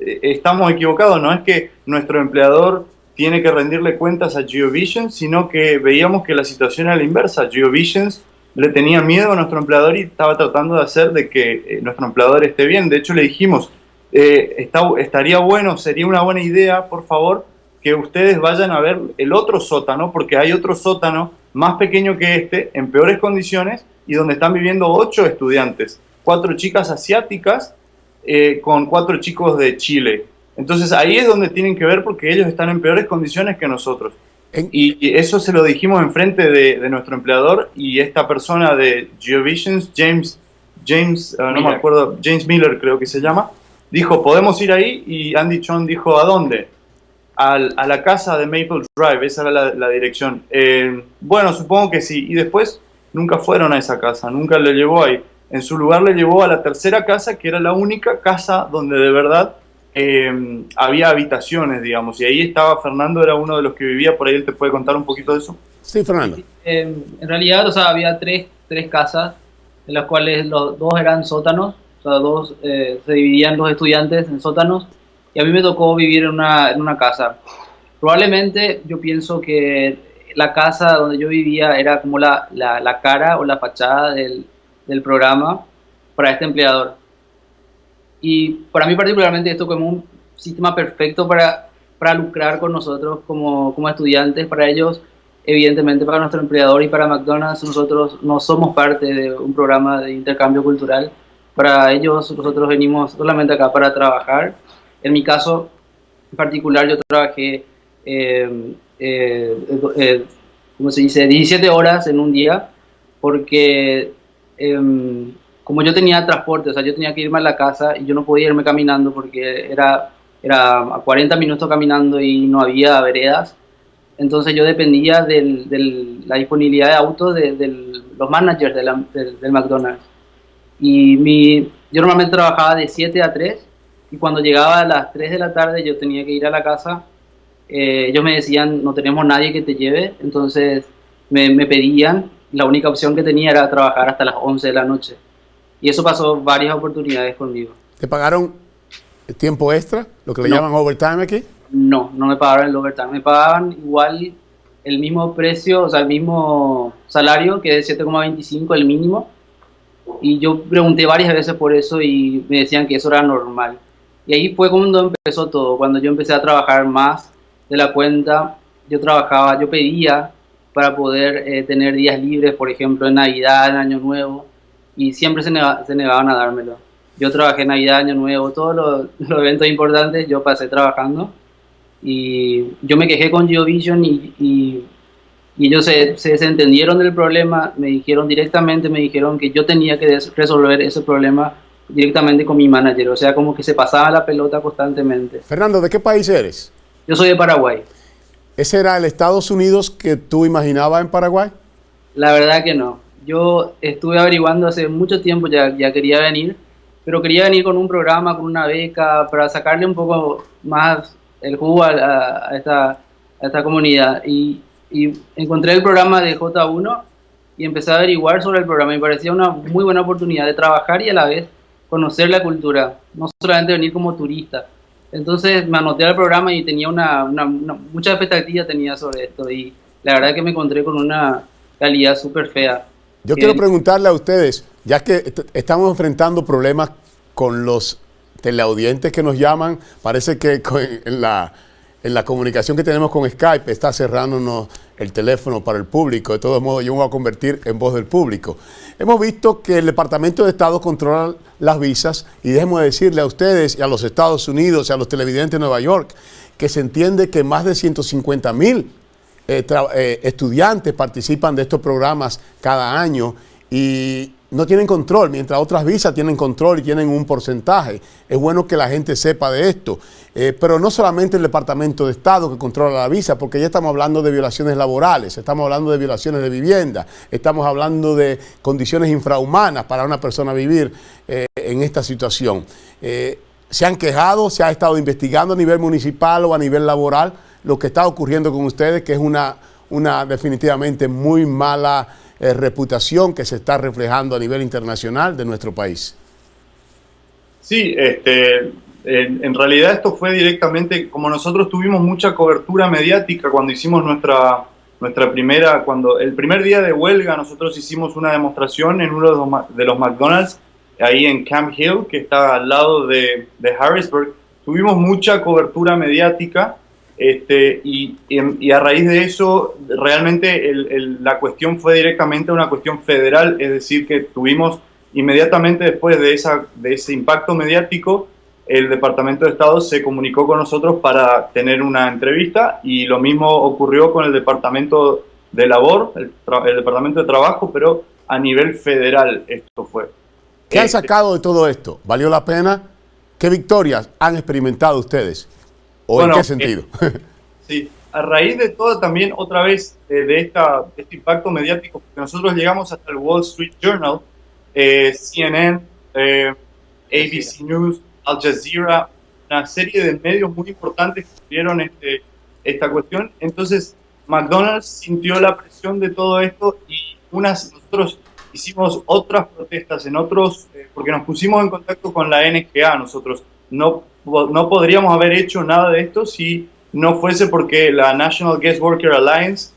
estamos equivocados, no es que nuestro empleador tiene que rendirle cuentas a GeoVisions, sino que veíamos que la situación era la inversa. GeoVisions le tenía miedo a nuestro empleador y estaba tratando de hacer de que nuestro empleador esté bien. De hecho le dijimos, estaría bueno, sería una buena idea, por favor, que ustedes vayan a ver el otro sótano, porque hay otro sótano más pequeño que este, en peores condiciones, y donde están viviendo 8 estudiantes, 4 chicas asiáticas con 4 chicos de Chile. Entonces ahí es donde tienen que ver, porque ellos están en peores condiciones que nosotros. Y eso se lo dijimos enfrente de nuestro empleador, y esta persona de GeoVisions, James no me acuerdo, James Miller creo que se llama, dijo, ¿podemos ir ahí? Y Andy Chong dijo, ¿a dónde? A la casa de Maple Drive, esa era la dirección. Bueno, supongo que sí. Y después nunca fueron a esa casa, nunca le llevó ahí. En su lugar le llevó a la tercera casa, que era la única casa donde de verdad había habitaciones, digamos. Y ahí estaba Fernando, era uno de los que vivía por ahí. ¿Él te puede contar un poquito de eso? Sí, Fernando. En realidad, o sea, había tres casas, en las cuales los dos eran sótanos, o sea, se dividían los estudiantes en sótanos, y a mí me tocó vivir en una casa. Probablemente yo pienso que la casa donde yo vivía era como la cara o la fachada del programa para este empleador. Y para mí particularmente esto como un sistema perfecto para lucrar con nosotros como estudiantes. Para ellos, evidentemente para nuestro empleador y para McDonald's, nosotros no somos parte de un programa de intercambio cultural. Para ellos, nosotros venimos solamente acá para trabajar. En mi caso en particular, yo trabajé, ¿cómo se dice?, 17 horas en un día, porque como yo tenía transporte, o sea, yo tenía que irme a la casa y yo no podía irme caminando porque era a 40 minutos caminando y no había veredas. Entonces yo dependía de la disponibilidad de autos de los managers del McDonald's. Y yo normalmente trabajaba de 7 a 3 y cuando llegaba a las 3 de la tarde yo tenía que ir a la casa. Ellos me decían, no tenemos nadie que te lleve, entonces me pedían, la única opción que tenía era trabajar hasta las 11 de la noche. Y eso pasó varias oportunidades conmigo. ¿Te pagaron tiempo extra, lo que le No. llaman overtime aquí? No me pagaron el overtime, me pagaban igual el mismo precio, o sea, el mismo salario, que es 7,25 el mínimo. Y yo pregunté varias veces por eso y me decían que eso era normal. Y ahí fue cuando empezó todo, cuando yo empecé a trabajar más de la cuenta. Yo pedía para poder tener días libres, por ejemplo, en Navidad, en Año Nuevo, y siempre se negaban a dármelo. Yo trabajé Navidad, Año Nuevo, todos los eventos importantes yo pasé trabajando, y yo me quejé con GeoVision y ellos se desentendieron del problema, me dijeron que yo tenía que resolver ese problema directamente con mi manager, o sea, como que se pasaba la pelota constantemente. Fernando, ¿de qué país eres? Yo soy de Paraguay. ¿Ese era el Estados Unidos que tú imaginabas en Paraguay? La verdad que no. Yo estuve averiguando hace mucho tiempo, ya quería venir, pero quería venir con un programa, con una beca, para sacarle un poco más el jugo a esta comunidad. Y encontré el programa de J1 y empecé a averiguar sobre el programa. Me parecía una muy buena oportunidad de trabajar y a la vez conocer la cultura, no solamente venir como turista. Entonces me anoté al programa y tenía mucha expectativa tenía sobre esto, y la verdad que me encontré con una calidad súper fea. Yo quiero preguntarle a ustedes, ya que estamos enfrentando problemas con los teleaudientes que nos llaman, parece que en la comunicación que tenemos con Skype está cerrándonos el teléfono para el público. De todos modos, yo me voy a convertir en voz del público. Hemos visto que el Departamento de Estado controla las visas, y déjenme decirle a ustedes y a los Estados Unidos y a los televidentes de Nueva York que se entiende que más de 150,000 estudiantes participan de estos programas cada año y no tienen control, mientras otras visas tienen control y tienen un porcentaje. Es bueno que la gente sepa de esto, pero no solamente el Departamento de Estado que controla la visa, porque ya estamos hablando de violaciones laborales, estamos hablando de violaciones de vivienda, estamos hablando de condiciones infrahumanas para una persona vivir en esta situación. ¿Se han quejado, se ha estado investigando a nivel municipal o a nivel laboral lo que está ocurriendo con ustedes, que es una definitivamente muy mala reputación que se está reflejando a nivel internacional de nuestro país? Sí, en realidad esto fue directamente, como nosotros tuvimos mucha cobertura mediática cuando hicimos el primer día de huelga, nosotros hicimos una demostración en uno de los McDonald's, ahí en Camp Hill, que está al lado de Harrisburg. Tuvimos mucha cobertura mediática. Y a raíz de eso, realmente la cuestión fue directamente una cuestión federal, es decir, que tuvimos inmediatamente después de ese impacto mediático, el Departamento de Estado se comunicó con nosotros para tener una entrevista, y lo mismo ocurrió con el Departamento de Labor, el Departamento de Trabajo, pero a nivel federal esto fue. ¿Qué han sacado de todo esto? ¿Valió la pena? ¿Qué victorias han experimentado ustedes? ¿O en qué sentido? Sí, a raíz de todo también, otra vez, de este impacto mediático, porque nosotros llegamos hasta el Wall Street Journal, CNN, ABC News, Al Jazeera, una serie de medios muy importantes que vieron esta cuestión. Entonces, McDonald's sintió la presión de todo esto y nosotros hicimos otras protestas en otros, porque nos pusimos en contacto con la NGA. Nosotros no podríamos haber hecho nada de esto si no fuese porque la National Guest Worker Alliance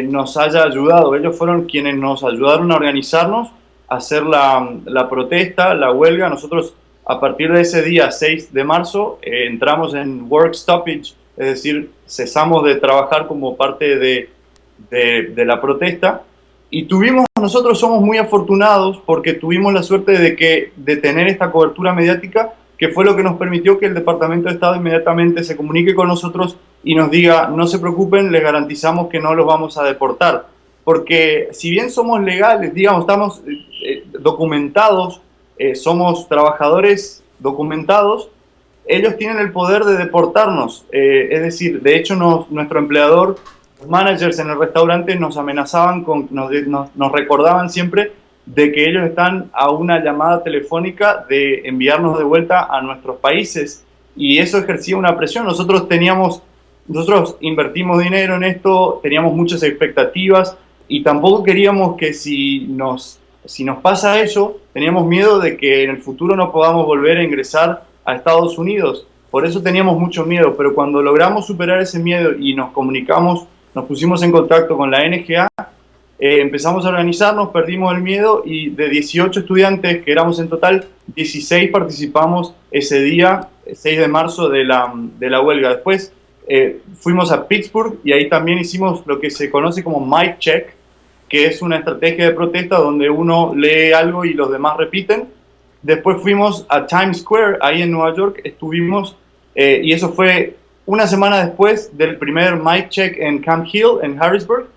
nos haya ayudado. Ellos fueron quienes nos ayudaron a organizarnos, a hacer la protesta, la huelga. Nosotros, a partir de ese día 6 de marzo, entramos en work stoppage, es decir, cesamos de trabajar como parte de la protesta. Y nosotros somos muy afortunados porque tuvimos la suerte de tener esta cobertura mediática, que fue lo que nos permitió que el Departamento de Estado inmediatamente se comunique con nosotros y nos diga: no se preocupen, les garantizamos que no los vamos a deportar. Porque si bien somos legales, digamos, estamos documentados, somos trabajadores documentados, ellos tienen el poder de deportarnos. Es decir, de hecho nuestro empleador, los managers en el restaurante nos amenazaban, nos recordaban siempre de que ellos están a una llamada telefónica de enviarnos de vuelta a nuestros países, y eso ejercía una presión. Nosotros invertimos dinero en esto, teníamos muchas expectativas y tampoco queríamos que si nos pasa eso, teníamos miedo de que en el futuro no podamos volver a ingresar a Estados Unidos. Por eso teníamos mucho miedo, pero cuando logramos superar ese miedo y nos pusimos en contacto con la NGA, empezamos a organizarnos, perdimos el miedo y de 18 estudiantes, que éramos en total, 16 participamos ese día, 6 de marzo de la huelga. Después fuimos a Pittsburgh y ahí también hicimos lo que se conoce como mic check, que es una estrategia de protesta donde uno lee algo y los demás repiten. Después fuimos a Times Square, ahí en Nueva York, estuvimos, y eso fue una semana después del primer mic check en Camp Hill, en Harrisburg.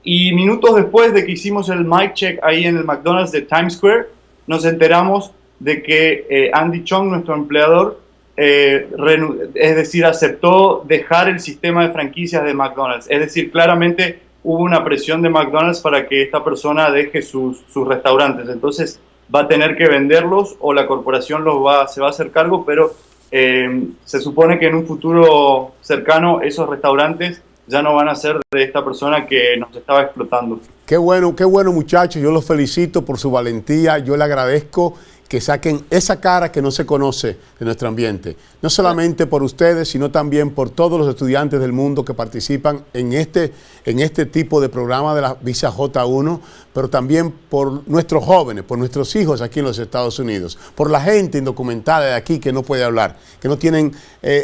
Y minutos después de que hicimos el mic check ahí en el McDonald's de Times Square, nos enteramos de que Andy Chong, nuestro empleador, es decir, aceptó dejar el sistema de franquicias de McDonald's. Es decir, claramente hubo una presión de McDonald's para que esta persona deje sus restaurantes. Entonces va a tener que venderlos o la corporación se va a hacer cargo, pero se supone que en un futuro cercano esos restaurantes ya no van a ser de esta persona que nos estaba explotando. Qué bueno muchachos, yo los felicito por su valentía, yo le agradezco que saquen esa cara que no se conoce de nuestro ambiente, no solamente por ustedes, sino también por todos los estudiantes del mundo que participan en este tipo de programa de la visa J1, pero también por nuestros jóvenes, por nuestros hijos aquí en los Estados Unidos, por la gente indocumentada de aquí que no puede hablar, que no tienen,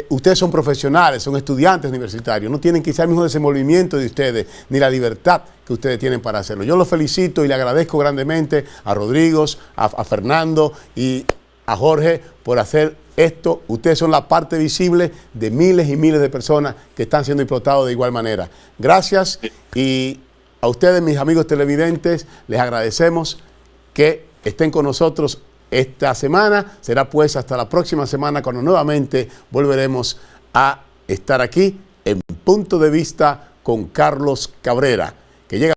ustedes son profesionales, son estudiantes universitarios, no tienen quizá el mismo desenvolvimiento de ustedes, ni la libertad que ustedes tienen para hacerlo. Yo los felicito y le agradezco grandemente a Rodrigo, a Fernando y a Jorge por hacer esto. Ustedes son la parte visible de miles y miles de personas que están siendo explotados de igual manera. Gracias, y a ustedes, mis amigos televidentes, les agradecemos que estén con nosotros esta semana. Será pues hasta la próxima semana cuando nuevamente volveremos a estar aquí en Punto de Vista con Carlos Cabrera, que llega